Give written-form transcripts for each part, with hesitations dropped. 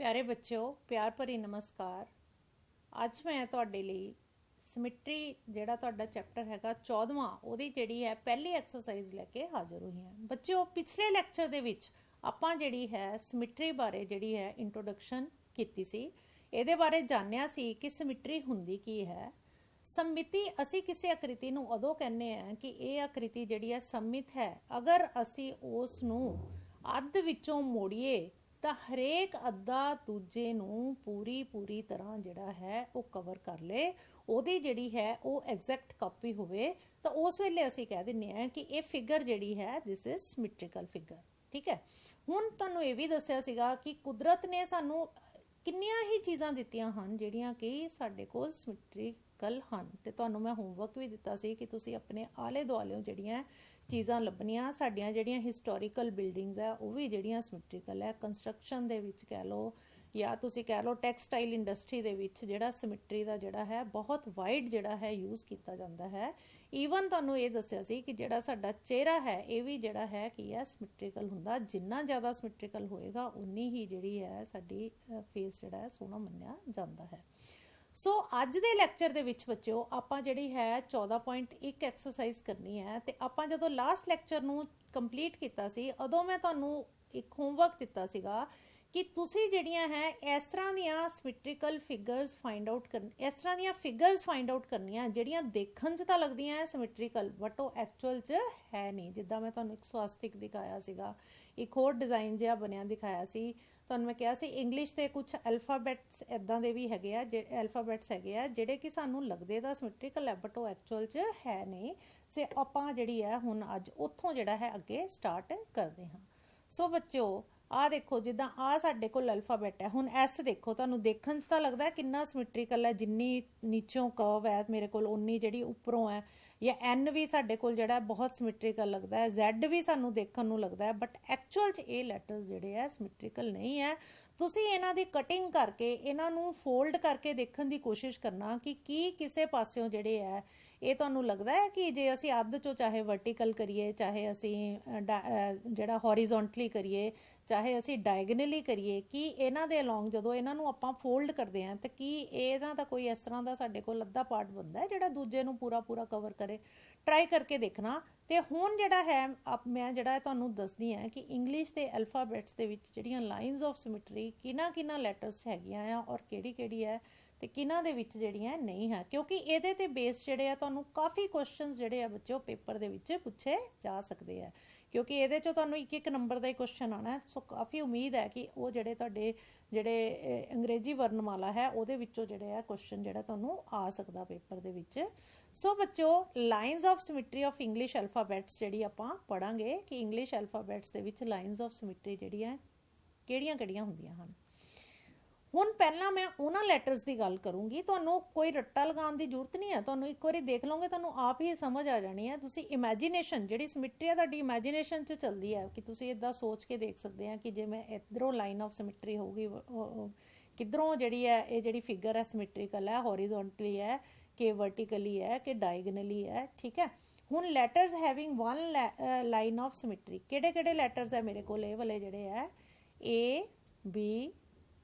प्यारे बच्चों, प्यार भरी नमस्कार। ਅੱਜ मैं ਤੁਹਾਡੇ ਲਈ ਸਮਿਟਰੀ ਜਿਹੜਾ ਤੁਹਾਡਾ ਚੈਪਟਰ ਹੈਗਾ 14ਵਾਂ ਉਹਦੀ ਜਿਹੜੀ ਹੈ ਪਹਿਲੀ ਐਕਸਰਸਾਈਜ਼ ਲੈ ਕੇ ਹਾਜ਼ਰ ਹੋਈ ਹਾਂ। ਬੱਚਿਓ, ਪਿਛਲੇ ਲੈਕਚਰ ਦੇ ਵਿੱਚ ਆਪਾਂ ਜਿਹੜੀ ਹੈ ਸਮਿਟਰੀ ਬਾਰੇ ਜਿਹੜੀ ਹੈ ਇੰਟਰੋਡਕਸ਼ਨ ਕੀਤੀ ਸੀ। ਇਹਦੇ ਬਾਰੇ ਜਾਣਿਆ ਸੀ ਕਿ ਸਮਿਟਰੀ ਹੁੰਦੀ ਕੀ ਹੈ। ਸਮਮਿਤੀ ਅਸੀਂ ਕਿਸੇ ਆਕ੍ਰਿਤੀ ਨੂੰ ਉਦੋਂ ਕਹਿੰਦੇ ਆ ਕਿ ਇਹ ਆਕ੍ਰਿਤੀ ਜਿਹੜੀ ਹੈ ਸਮਮਿਤ ਹੈ ਅਗਰ ਅਸੀਂ ਉਸ ਨੂੰ ਅੱਧ ਵਿੱਚੋਂ ਮੋੜੀਏ ਤਾਂ ਹਰੇਕ ਅੱਧਾ ਦੂਜੇ ਨੂੰ ਪੂਰੀ ਤਰ੍ਹਾਂ ਜਿਹੜਾ ਹੈ ਉਹ ਕਵਰ ਕਰ ਲੇ, ਉਹਦੀ ਜਿਹੜੀ ਹੈ ਉਹ ਐਗਜ਼ੈਕਟ ਕਾਪੀ ਹੋਵੇ ਤਾਂ ਉਸ ਵੇਲੇ ਅਸੀਂ ਕਹਿ ਦਿੰਦੇ ਆ ਕਿ ਇਹ ਫਿਗਰ ਜਿਹੜੀ ਹੈ ਦਿਸ ਇਜ਼ ਸਿਮੈਟ੍ਰੀਕਲ ਫਿਗਰ। ਠੀਕ ਹੈ। ਹੁਣ ਤੁਹਾਨੂੰ ਇਹ ਵੀ ਦੱਸਿਆ ਸੀਗਾ ਕਿ ਕੁਦਰਤ ਨੇ ਸਾਨੂੰ ਕਿੰਨੀਆਂ ਹੀ ਚੀਜ਼ਾਂ ਦਿੱਤੀਆਂ ਹਨ ਜਿਹੜੀਆਂ ਕਿ ਸਾਡੇ ਕੋਲ ਸਿਮੈਟ੍ਰੀਕਲ ਹਨ, ਤੇ ਤੁਹਾਨੂੰ ਮੈਂ ਹੋਮਵਰਕ ਵੀ ਦਿੱਤਾ ਸੀ ਕਿ ਤੁਸੀਂ ਆਪਣੇ ਆਲੇ ਦੁਆਲਿਓਂ ਜਿਹੜੀਆਂ ਚੀਜ਼ਾਂ ਲੱਭਣੀਆਂ। ਸਾਡੀਆਂ ਜਿਹੜੀਆਂ ਹਿਸਟੋਰੀਕਲ ਬਿਲਡਿੰਗਸ ਹੈ ਉਹ ਵੀ ਜਿਹੜੀਆਂ ਸਿਮੈਟ੍ਰੀਕਲ ਹੈ। ਕੰਸਟਰਕਸ਼ਨ ਦੇ ਵਿੱਚ ਕਹਿ ਲਓ ਜਾਂ ਤੁਸੀਂ ਕਹਿ ਲਓ ਟੈਕਸਟਾਈਲ ਇੰਡਸਟਰੀ ਦੇ ਵਿੱਚ ਜਿਹੜਾ ਸਿਮੈਟਰੀ ਦਾ ਜਿਹੜਾ ਹੈ ਬਹੁਤ ਵਾਈਡ ਜਿਹੜਾ ਹੈ ਯੂਜ਼ ਕੀਤਾ ਜਾਂਦਾ ਹੈ। ਈਵਨ ਤੁਹਾਨੂੰ ਇਹ ਦੱਸਿਆ ਸੀ ਕਿ ਜਿਹੜਾ ਸਾਡਾ ਚਿਹਰਾ ਹੈ ਇਹ ਵੀ ਜਿਹੜਾ ਹੈ ਕੀ ਹੈ ਸਿਮੈਟ੍ਰੀਕਲ ਹੁੰਦਾ। ਜਿੰਨਾ ਜ਼ਿਆਦਾ ਸਿਮੈਟ੍ਰੀਕਲ ਹੋਏਗਾ ਉਨੀ ਹੀ ਜਿਹੜੀ ਹੈ ਸਾਡੀ ਫੇਸ ਜਿਹੜਾ ਹੈ ਸੋਹਣਾ ਮੰਨਿਆ ਜਾਂਦਾ ਹੈ। ਸੋ ਅੱਜ ਦੇ ਲੈਕਚਰ ਦੇ ਵਿੱਚ ਬੱਚਿਓ ਆਪਾਂ ਜਿਹੜੀ ਹੈ 14.1 ਐਕਸਰਸਾਈਜ਼ ਕਰਨੀ ਹੈ। ਤੇ ਆਪਾਂ ਜਦੋਂ ਲਾਸਟ ਲੈਕਚਰ ਨੂੰ ਕੰਪਲੀਟ ਕੀਤਾ ਸੀ ਉਦੋਂ ਮੈਂ ਤੁਹਾਨੂੰ ਇੱਕ ਹੋਮਵਰਕ ਦਿੱਤਾ ਸੀਗਾ ਕਿ ਤੁਸੀਂ ਜਿਹੜੀਆਂ ਹੈ ਇਸ ਤਰ੍ਹਾਂ ਦੀਆਂ ਸਿਮੈਟ੍ਰੀਕਲ ਫਿਗਰਸ ਫਾਈਂਡ ਆਊਟ ਇਸ ਤਰ੍ਹਾਂ ਦੀਆਂ ਫਿਗਰਸ ਫਾਈਂਡ ਆਊਟ ਕਰਨੀਆਂ ਜਿਹੜੀਆਂ ਦੇਖਣ 'ਚ ਤਾਂ ਲੱਗਦੀਆਂ ਹੈ ਸਿਮੈਟ੍ਰੀਕਲ ਬਟ ਉਹ ਐਕਚੁਅਲ 'ਚ ਹੈ ਨਹੀਂ। ਜਿੱਦਾਂ ਮੈਂ ਤੁਹਾਨੂੰ ਇੱਕ ਸਵਾਸਤਿਕ ਦਿਖਾਇਆ ਸੀਗਾ, ਇੱਕ ਹੋਰ ਡਿਜ਼ਾਈਨ ਜਿਹਾ ਬਣਿਆ ਦਿਖਾਇਆ ਸੀ। ਤੁਹਾਨੂੰ ਮੈਂ ਕਿਹਾ ਸੀ ਇੰਗਲਿਸ਼ ਦੇ ਕੁਝ ਅਲਫਾਬੈਟਸ ਇੱਦਾਂ ਦੇ ਵੀ ਹੈਗੇ ਆ, ਅਲਫਾਬੈਟਸ ਹੈਗੇ ਆ ਜਿਹੜੇ ਕਿ ਸਾਨੂੰ ਲੱਗਦੇ ਤਾਂ ਸਿਮੈਟ੍ਰੀਕਲ ਹੈ ਬਟ ਉਹ ਐਕਚੁਅਲ 'ਚ ਹੈ ਨਹੀਂ। ਤੇ ਆਪਾਂ ਜਿਹੜੀ ਹੈ ਹੁਣ ਅੱਜ ਉੱਥੋਂ ਜਿਹੜਾ ਹੈ ਅੱਗੇ ਸਟਾਰਟ ਕਰਦੇ ਹਾਂ। ਸੋ ਬੱਚਿਓ ਆਹ ਦੇਖੋ, ਜਿੱਦਾਂ ਆਹ ਸਾਡੇ ਕੋਲ ਅਲਫਾਬੈਟ ਹੈ। ਹੁਣ ਐਸ ਦੇਖੋ, ਤੁਹਾਨੂੰ ਦੇਖਣ 'ਚ ਤਾਂ ਲੱਗਦਾ ਕਿੰਨਾ ਸਿਮੈਟ੍ਰੀਕਲ ਹੈ, ਜਿੰਨੀ ਨੀਚੋਂ ਕਰਵ ਹੈ ਮੇਰੇ ਕੋਲ ਉਨੀ ਜਿਹੜੀ ਉੱਪਰੋਂ ਹੈ। ਜਾਂ ਐਨ ਵੀ ਸਾਡੇ ਕੋਲ ਜਿਹੜਾ ਬਹੁਤ ਸਿਮੈਟ੍ਰੀਕਲ ਲੱਗਦਾ ਹੈ, ਜ਼ੈਡ ਵੀ ਸਾਨੂੰ ਦੇਖਣ ਨੂੰ ਲੱਗਦਾ ਹੈ ਬਟ ਐਕਚੁਅਲ 'ਚ ਇਹ ਲੈਟਰਸ ਜਿਹੜੇ ਹੈ ਸਿਮੈਟ੍ਰੀਕਲ ਨਹੀਂ ਹੈ। ਤੁਸੀਂ ਇਹਨਾਂ ਦੀ ਕਟਿੰਗ ਕਰਕੇ ਇਹਨਾਂ ਨੂੰ ਫੋਲਡ ਕਰਕੇ ਦੇਖਣ ਦੀ ਕੋਸ਼ਿਸ਼ ਕਰਨਾ ਕਿ ਕੀ ਕਿਸੇ ਪਾਸਿਓਂ ਜਿਹੜੇ ਹੈ ਇਹ ਤੁਹਾਨੂੰ ਲੱਗਦਾ ਹੈ ਕਿ ਜੇ ਅਸੀਂ ਅੱਧ 'ਚੋਂ ਚਾਹੇ ਵਰਟੀਕਲ ਕਰੀਏ, ਚਾਹੇ ਅਸੀਂ ਜਿਹੜਾ ਹੌਰੀਜ਼ੋਂਟਲੀ ਕਰੀਏ, ਚਾਹੇ ਅਸੀਂ ਡਾਇਗਨਲੀ ਕਰੀਏ, ਕਿ ਇਹਨਾਂ ਦੇ ਅਲੋਂਗ ਜਦੋਂ ਇਹਨਾਂ ਨੂੰ ਆਪਾਂ ਫੋਲਡ ਕਰਦੇ ਹਾਂ ਤਾਂ ਕੀ ਇਹਨਾਂ ਦਾ ਕੋਈ ਇਸ ਤਰ੍ਹਾਂ ਦਾ ਸਾਡੇ ਕੋਲ ਅੱਧਾ ਪਾਰਟ ਬਣਦਾ ਹੈ ਜਿਹੜਾ ਦੂਜੇ ਨੂੰ ਪੂਰਾ ਕਵਰ ਕਰੇ। ਟਰਾਈ ਕਰਕੇ ਦੇਖਣਾ। ਤੇ ਹੁਣ ਜਿਹੜਾ ਹੈ ਮੈਂ ਜਿਹੜਾ ਤੁਹਾਨੂੰ ਦੱਸਦੀ ਹਾਂ ਕਿ ਇੰਗਲਿਸ਼ ਦੇ ਅਲਫਾਬੈਟਸ ਦੇ ਵਿੱਚ ਜਿਹੜੀਆਂ ਲਾਈਨਸ ਆਫ ਸਿਮੈਟਰੀ ਕਿਹਨਾਂ ਲੈਟਰਸ ਹੈਗੀਆਂ ਆ ਔਰ ਕਿਹੜੀ ਹੈ ਤੇ ਕਿਹਨਾਂ ਦੇ ਵਿੱਚ ਜਿਹੜੀਆਂ ਨਹੀਂ ਹੈ, ਕਿਉਂਕਿ ਇਹਦੇ ਤੇ ਬੇਸ ਜਿਹੜੇ ਆ ਤੁਹਾਨੂੰ ਕਾਫੀ ਕੁਐਸਚਨਸ ਜਿਹੜੇ ਆ ਬੱਚਿਓ ਪੇਪਰ ਦੇ ਵਿੱਚ ਪੁੱਛੇ ਜਾ ਸਕਦੇ ਆ, ਕਿਉਂਕਿ ਇਹਦੇ 'ਚੋਂ ਤੁਹਾਨੂੰ ਇੱਕ ਨੰਬਰ ਦਾ ਹੀ ਕੁਐਸਚਨ ਆਉਣਾ। ਸੋ ਕਾਫੀ ਉਮੀਦ ਹੈ ਕਿ ਉਹ ਜਿਹੜੇ ਤੁਹਾਡੇ ਜਿਹੜੇ ਅੰਗਰੇਜ਼ੀ ਵਰਨਮਾਲਾ ਹੈ ਉਹਦੇ ਵਿੱਚੋਂ ਜਿਹੜੇ ਆ ਕੁਐਸਚਨ ਜਿਹੜਾ ਤੁਹਾਨੂੰ ਆ ਸਕਦਾ ਪੇਪਰ ਦੇ ਵਿੱਚ। ਸੋ ਬੱਚਿਓ lines of symmetry of English alphabets ਜਿਹੜੀ ਆਪਾਂ ਪੜਾਂਗੇ ਕਿ ਇੰਗਲਿਸ਼ ਅਲਫਾਬੈਟਸ ਦੇ ਵਿੱਚ ਲਾਈਨਸ ਆਫ ਸਿਮੈਟਰੀ ਜਿਹੜੀਆਂ ਕਿਹੜੀਆਂ ਹੁੰਦੀਆਂ ਹਨ। ਹੁਣ ਪਹਿਲਾਂ ਮੈਂ ਉਹਨਾਂ ਲੈਟਰਸ ਦੀ ਗੱਲ ਕਰੂੰਗੀ। ਤੁਹਾਨੂੰ ਕੋਈ ਰੱਟਾ ਲਗਾਉਣ ਦੀ ਜ਼ਰੂਰਤ ਨਹੀਂ ਹੈ, ਤੁਹਾਨੂੰ ਇੱਕ ਵਾਰੀ ਦੇਖ ਲਓਗੇ ਤੁਹਾਨੂੰ ਆਪ ਹੀ ਸਮਝ ਆ ਜਾਣੀ ਹੈ। ਤੁਸੀਂ ਇਮੈਜੀਨੇਸ਼ਨ ਜਿਹੜੀ ਸਿਮੈਟਰੀ ਹੈ ਤੁਹਾਡੀ ਇਮੈਜੀਨੇਸ਼ਨ 'ਚ ਚੱਲਦੀ ਹੈ ਕਿ ਤੁਸੀਂ ਇੱਦਾਂ ਸੋਚ ਕੇ ਦੇਖ ਸਕਦੇ ਆ ਕਿ ਜੇ ਮੈਂ ਇੱਧਰੋਂ ਲਾਈਨ ਆਫ ਸਿਮੈਟਰੀ ਹੋਊਗੀ, ਕਿੱਧਰੋਂ ਜਿਹੜੀ ਹੈ ਇਹ ਜਿਹੜੀ ਫਿਗਰ ਹੈ ਸਿਮੈਟ੍ਰੀਕਲ ਹੈ, ਹੌਰੀਜ਼ੋਂਟਲੀ ਹੈ ਕਿ ਵਰਟੀਕਲੀ ਹੈ ਕਿ ਡਾਇਗਨਲੀ ਹੈ। ਠੀਕ ਹੈ। ਹੁਣ letters having one line of symmetry ਕਿਹੜੇ ਲੈਟਰਸ ਹੈ ਮੇਰੇ ਕੋਲ? ਇਹ ਵਾਲੇ ਜਿਹੜੇ ਹੈ A, B,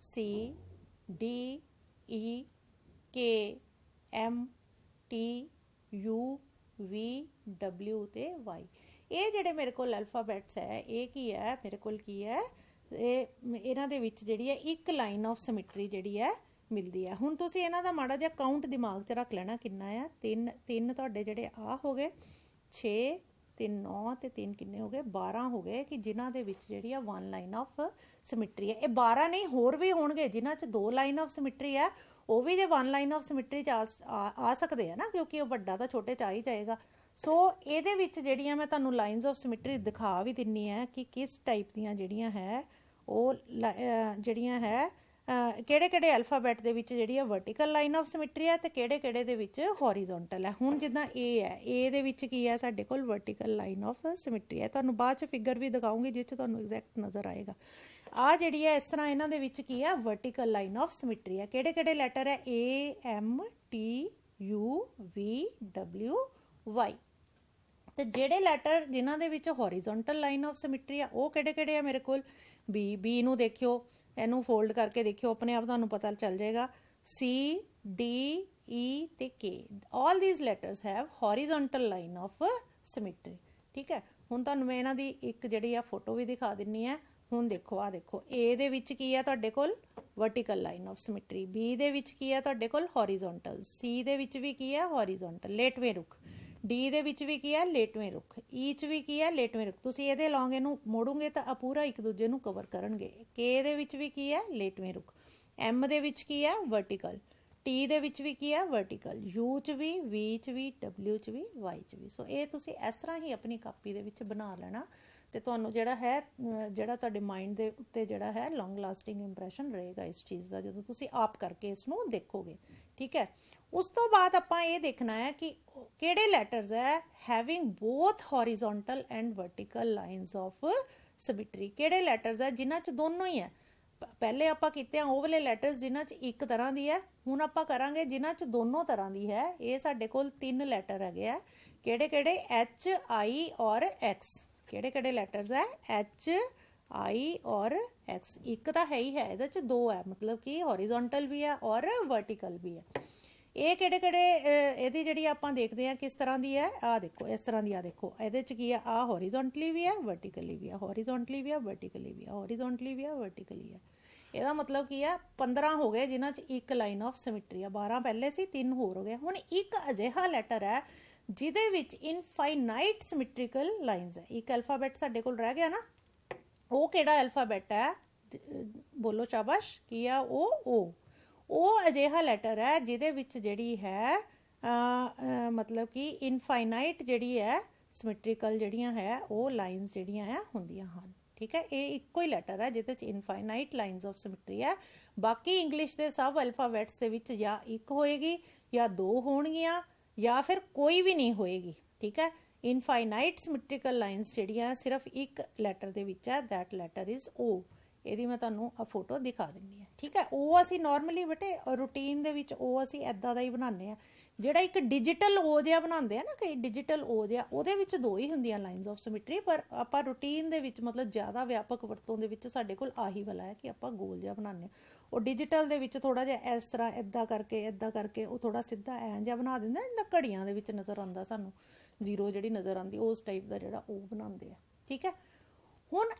C, D, E, K, M, T, U, V, W ਤੇ Y। ਇਹ ਜਿਹੜੇ ਮੇਰੇ ਕੋਲ ਅਲਫਾਬੈਟਸ ਹੈ ਇਹ ਕੀ ਹੈ ਮੇਰੇ ਕੋਲ ਕੀ ਹੈ ਇਹਨਾਂ ਦੇ ਵਿੱਚ ਜਿਹੜੀ ਹੈ ਇੱਕ ਲਾਈਨ ਆਫ ਸਿਮੈਟਰੀ ਜਿਹੜੀ ਹੈ ਮਿਲਦੀ ਹੈ। ਹੁਣ ਤੁਸੀਂ ਇਹਨਾਂ ਦਾ ਮਾੜਾ ਜਿਹਾ ਕਾਊਂਟ ਦਿਮਾਗ 'ਚ ਰੱਖ ਲੈਣਾ ਕਿੰਨਾ ਆ। ਤਿੰਨ ਤੁਹਾਡੇ ਜਿਹੜੇ ਆ ਹੋ ਗਏ 6, 3 9 ਤੇ 3 ਕਿੰਨੇ ਹੋ ਗਏ 12 ਹੋ ਗਏ ਕਿ ਜਿਨ੍ਹਾਂ ਦੇ ਵਿੱਚ ਜਿਹੜੀ ਆ ਵਨ ਲਾਈਨ ਆਫ ਸਿਮੈਟਰੀ ਹੈ। ਇਹ 12 ਨਹੀਂ ਹੋਰ ਵੀ ਹੋਣਗੇ ਜਿਨ੍ਹਾਂ 'ਚ 2 ਲਾਈਨ ਆਫ ਸਿਮੈਟਰੀ ਹੈ, ਉਹ ਵੀ ਜੇ ਵਨ ਲਾਈਨ ਆਫ ਸਿਮੈਟਰੀ 'ਚ ਆ ਸਕਦੇ ਆ ਨਾ, ਕਿਉਂਕਿ ਉਹ ਵੱਡਾ ਤਾਂ ਛੋਟੇ 'ਚ ਆ ਹੀ ਜਾਏਗਾ। ਸੋ ਇਹਦੇ ਵਿੱਚ ਜਿਹੜੀਆਂ ਮੈਂ ਤੁਹਾਨੂੰ ਲਾਈਨਸ ਆਫ ਸਿਮੈਟਰੀ ਦਿਖਾ ਵੀ ਦਿੰਨੀ ਹੈ ਕਿ ਕਿਸ ਟਾਈਪ ਦੀਆਂ ਜਿਹੜੀਆਂ ਹੈ ਉਹ ਜਿਹੜੀਆਂ ਹੈ ਕਿਹੜੇ ਅਲਫਾਬੈਟ ਦੇ ਵਿੱਚ ਜਿਹੜੀ ਹੈ ਵਰਟੀਕਲ ਲਾਈਨ ਆਫ ਸਿਮੈਟਰੀ ਹੈ ਤੇ ਕਿਹੜੇ ਦੇ ਵਿੱਚ ਹੌਰੀਜ਼ੋਂਟਲ ਹੈ। ਹੁਣ ਜਿੱਦਾਂ A ਹੈ, A ਦੇ ਵਿੱਚ ਕੀ ਹੈ ਸਾਡੇ ਕੋਲ ਵਰਟੀਕਲ ਲਾਈਨ ਆਫ ਸਿਮੈਟਰੀ ਹੈ। ਤੁਹਾਨੂੰ ਬਾਅਦ 'ਚ ਫਿਗਰ ਵੀ ਦਿਖਾਉਂਗੀ ਜਿਸ 'ਚ ਤੁਹਾਨੂੰ ਐਗਜ਼ੈਕਟ ਨਜ਼ਰ ਆਏਗਾ। ਆ ਜਿਹੜੀ ਹੈ ਇਸ ਤਰ੍ਹਾਂ ਇਹਨਾਂ ਦੇ ਵਿੱਚ ਕੀ ਹੈ ਵਰਟੀਕਲ ਲਾਈਨ ਆਫ ਸਿਮੈਟਰੀ ਹੈ। ਕਿਹੜੇ ਲੈਟਰ ਹੈ A, M, T, U, V, W, Y। ਤੇ ਜਿਹੜੇ ਲੈਟਰ ਜਿਨ੍ਹਾਂ ਦੇ ਵਿੱਚ ਹੌਰੀਜ਼ੋਂਟਲ ਲਾਈਨ ਆਫ ਸਿਮੈਟਰੀ ਆ ਉਹ ਕਿਹੜੇ ਆ ਮੇਰੇ ਕੋਲ? B ਨੂੰ ਦੇਖਿਓ ਇਹਨੂੰ ਫੋਲਡ ਕਰਕੇ ਦੇਖਿਓ, ਆਪਣੇ ਆਪ ਤੁਹਾਨੂੰ ਪਤਾ ਚੱਲ ਜਾਏਗਾ। C, D, E ਤੇ K, all these letters have horizontal line of symmetry। ਠੀਕ ਹੈ, ਹੁਣ ਤੁਹਾਨੂੰ ਮੈਂ ਇਹਨਾਂ ਦੀ ਇੱਕ ਜਿਹੜੀ ਆ ਫੋਟੋ ਵੀ ਦਿਖਾ ਦਿੰਨੀ ਆ। ਹੁਣ ਦੇਖੋ, ਆ ਦੇਖੋ, A ਦੇ ਵਿੱਚ ਕੀ ਆ ਤੁਹਾਡੇ ਕੋਲ vertical line of symmetry, B ਦੇ ਵਿੱਚ ਕੀ ਆ ਤੁਹਾਡੇ ਕੋਲ ਹੌਰੀਜ਼ੌਨਟਲ, C ਦੇ ਵਿੱਚ ਵੀ ਕੀ ਆ ਹੌਰੀਜ਼ੌਨਟਲ ਲੇਟਵੇਂ ਰੁੱਖ, D ਦੇ ਵਿੱਚ ਵੀ ਕੀ ਆ ਲੇਟਵੇਂ ਰੁੱਖ, E 'ਚ ਵੀ ਕੀ ਆ ਲੇਟਵੇਂ ਰੁੱਖ। ਤੁਸੀਂ ਇਹਦੇ ਲੌਂਗ ਇਹਨੂੰ ਮੋੜੋਗੇ ਤਾਂ ਆ ਪੂਰਾ ਇੱਕ ਦੂਜੇ ਨੂੰ ਕਵਰ ਕਰਨਗੇ। K ਦੇ ਵਿੱਚ ਵੀ ਕੀ ਆ ਲੇਟਵੇਂ ਰੁੱਖ, M ਦੇ ਵਿੱਚ ਕੀ ਆ ਵਰਟੀਕਲ, T ਦੇ ਵਿੱਚ ਵੀ ਕੀ ਆ ਵਰਟੀਕਲ, U 'ਚ ਵੀ, V 'ਚ ਵੀ, W 'ਚ ਵੀ, Y 'ਚ ਵੀ। ਸੋ ਇਹ ਤੁਸੀਂ ਇਸ ਤਰ੍ਹਾਂ ਹੀ ਆਪਣੀ ਕਾਪੀ ਦੇ ਵਿੱਚ ਬਣਾ ਲੈਣਾ ਤੇ ਤੁਹਾਨੂੰ ਜਿਹੜਾ ਹੈ ਜਿਹੜਾ ਤੁਹਾਡੇ ਮਾਈਂਡ ਦੇ ਉੱਤੇ ਜਿਹੜਾ ਹੈ ਲੌਂਗ ਲਾਸਟਿੰਗ ਇੰਪ੍ਰੈਸ਼ਨ ਰਹੇਗਾ ਇਸ ਚੀਜ਼ ਦਾ, ਜਦੋਂ ਤੁਸੀਂ ਆਪ ਕਰਕੇ ਇਸ ਨੂੰ ਦੇਖੋਗੇ। ਠੀਕ ਹੈ, ਉਸ ਤੋਂ ਬਾਅਦ ਆਪਾਂ ਇਹ ਦੇਖਣਾ ਹੈ ਕਿ ਕਿਹੜੇ ਲੈਟਰਸ ਹੈ having both horizontal and vertical lines of symmetry. ਕਿਹੜੇ ਲੈਟਰਸ ਹੈ ਜਿਨ੍ਹਾਂ 'ਚ ਦੋਨੋਂ ਹੀ ਹੈ। ਪਹਿਲੇ ਆਪਾਂ ਕੀਤੇ ਆ ਉਹ ਵਾਲੇ ਲੈਟਰਸ ਜਿਨ੍ਹਾਂ 'ਚ ਇੱਕ ਤਰ੍ਹਾਂ ਦੀ ਹੈ, ਹੁਣ ਆਪਾਂ ਕਰਾਂਗੇ ਜਿਨ੍ਹਾਂ 'ਚ ਦੋਨੋਂ ਤਰ੍ਹਾਂ ਦੀ ਹੈ। ਇਹ ਸਾਡੇ ਕੋਲ 3 ਲੈਟਰ ਹੈਗੇ ਆ। ਕਿਹੜੇ ਕਿਹੜੇ? H, I ਔਰ X। ਕਿਹੜੇ ਕਿਹੜੇ ਲੈਟਰਸ ਹੈ? H, I ਔਰ X। ਇੱਕ ਤਾਂ ਹੈ ਹੀ ਹੈ, ਇਹਦੇ 'ਚ 2 ਹੈ, ਮਤਲਬ ਕਿ ਹੌਰੀਜ਼ੌਨਟਲ ਵੀ ਹੈ ਔਰ ਵਰਟੀਕਲ ਵੀ ਹੈ। ਇਹ ਕਿਹੜੇ ਕਿਹੜੇ ਇਹਦੀ ਜਿਹੜੀ ਆਪਾਂ ਦੇਖਦੇ ਹਾਂ ਕਿਸ ਤਰ੍ਹਾਂ ਦੀ ਹੈ, ਆਹ ਦੇਖੋ ਇਸ ਤਰ੍ਹਾਂ ਦੀ। ਆ ਦੇਖੋ ਇਹਦੇ 'ਚ ਕੀ ਆ, ਆਹ ਹੌਰੀਜ਼ੌਨਟਲੀ ਵੀ ਹੈ ਵਰਟੀਕਲੀ ਵੀ ਹੈ, ਹੌਰੀਜ਼ੌਨਟਲੀ ਵੀ ਹੈ ਵਰਟੀਕਲੀ ਵੀ ਹੈ, ਹੌਰੀਜ਼ੌਨਟਲੀ ਵੀ ਹੈ ਵਰਟੀਕਲੀ ਹੈ। ਇਹਦਾ ਮਤਲਬ ਕੀ ਆ 15 ਹੋ ਗਏ ਜਿਨ੍ਹਾਂ 'ਚ ਇੱਕ ਲਾਈਨ ਆਫ ਸਿਮੈਟਰੀ ਆ। 12 ਪਹਿਲੇ ਸੀ, 3 ਹੋਰ ਹੋ ਗਏ। ਹੁਣ ਇੱਕ ਅਜਿਹਾ ਲੈਟਰ ਹੈ ਜਿਹਦੇ ਵਿੱਚ ਇਨਫਾਈਨਾਈਟ ਸਿਮੈਟ੍ਰੀਕਲ ਲਾਈਨਸ ਹੈ। ਇੱਕ ਅਲਫਾਬੈਟ ਸਾਡੇ ਕੋਲ ਰਹਿ ਗਿਆ ਨਾ, ਉਹ ਕਿਹੜਾ ਅਲਫਾਬੈਟ ਹੈ? ਬੋਲੋ ਸ਼ਾਬਾਸ਼, ਕੀ ਆ ਉਹ? ਉਹ ਅਜਿਹਾ ਲੈਟਰ ਹੈ ਜਿਹਦੇ ਵਿੱਚ ਜਿਹੜੀ ਹੈ ਮਤਲਬ ਕਿ ਇਨਫਾਈਨਾਈਟ ਜਿਹੜੀ ਹੈ ਸਿਮੈਟ੍ਰੀਕਲ ਜਿਹੜੀਆਂ ਹੈ ਉਹ ਲਾਈਨਸ ਜਿਹੜੀਆਂ ਹੈ ਹੁੰਦੀਆਂ ਹਨ। ਠੀਕ ਹੈ, ਇਹ ਇੱਕੋ ਹੀ ਲੈਟਰ ਹੈ ਜਿਹਦੇ ਚ ਇਨਫਾਈਨਾਈਟ ਲਾਈਨਸ ਆਫ ਸਿਮੈਟਰੀ ਹੈ। ਬਾਕੀ ਇੰਗਲਿਸ਼ ਦੇ ਸਭ ਅਲਫਾਬੈਟਸ ਦੇ ਵਿੱਚ ਜਾਂ ਇੱਕ ਹੋਏਗੀ ਜਾਂ 2 ਹੋਣਗੀਆਂ ਜਾਂ ਫਿਰ ਕੋਈ ਵੀ ਨਹੀਂ ਹੋਏਗੀ। ਠੀਕ ਹੈ, ਇਨਫਾਈਨਾਈਟ ਸਿਮੈਟ੍ਰੀਕਲ ਲਾਈਨਸ ਜਿਹੜੀਆਂ ਸਿਰਫ ਇੱਕ ਲੈਟਰ ਦੇ ਵਿੱਚ ਹੈ, ਦੈਟ ਲੈਟਰ ਇਜ਼ O। ਇਹਦੀ ਮੈਂ ਤੁਹਾਨੂੰ ਆ ਫੋਟੋ ਦਿਖਾ ਦਿੰਨੀ ਆ। ਠੀਕ ਹੈ, ਉਹ ਅਸੀਂ ਨਾਰਮਲੀ ਬੇਟੇ ਰੂਟੀਨ ਦੇ ਵਿੱਚ ਉਹ ਅਸੀਂ ਐਦਾਂ ਦਾ ਹੀ ਬਣਾਉਂਦੇ ਆ। ਜਿਹੜਾ ਇੱਕ ਡਿਜੀਟਲ O ਜਿਹਾ ਬਣਾਉਂਦੇ ਆ ਨਾ ਕਈ, ਡਿਜੀਟਲ O ਜਿਹਾ, ਉਹਦੇ ਵਿੱਚ 2 ਹੀ ਹੁੰਦੀਆਂ ਲਾਈਨਸ ਆਫ ਸਿਮੈਟਰੀ। ਪਰ ਆਪਾਂ ਰੂਟੀਨ ਦੇ ਵਿੱਚ ਮਤਲਬ ਜ਼ਿਆਦਾ ਵਿਆਪਕ ਵਰਤੋਂ ਦੇ ਵਿੱਚ ਸਾਡੇ ਕੋਲ ਆਹੀ ਵਾਲਾ ਹੈ ਕਿ ਆਪਾਂ ਗੋਲ ਜਿਹਾ ਬਣਾਉਂਦੇ ਆ। ਉਹ ਡਿਜੀਟਲ ਦੇ ਵਿੱਚ ਥੋੜਾ ਜਿਹਾ ਇਸ ਤਰ੍ਹਾਂ ਇੱਦਾਂ ਕਰਕੇ ਉਹ ਥੋੜਾ ਸਿੱਧਾ ਐਂ ਜਿਹਾ ਬਣਾ ਦਿੰਦਾ, ਜਿੱਦਾਂ ਘੜੀਆਂ ਦੇ ਵਿੱਚ ਨਜ਼ਰ ਆਉਂਦਾ ਸਾਨੂੰ ਜ਼ੀਰੋ ਜਿਹੜੀ ਨਜ਼ਰ ਆਉਂਦੀ, ਉਸ ਟਾਈਪ ਦਾ ਜਿਹੜਾ ਉਹ ਬਣਾਉਂਦੇ ਆ। ਠੀਕ ਹੈ, ਹੁਣ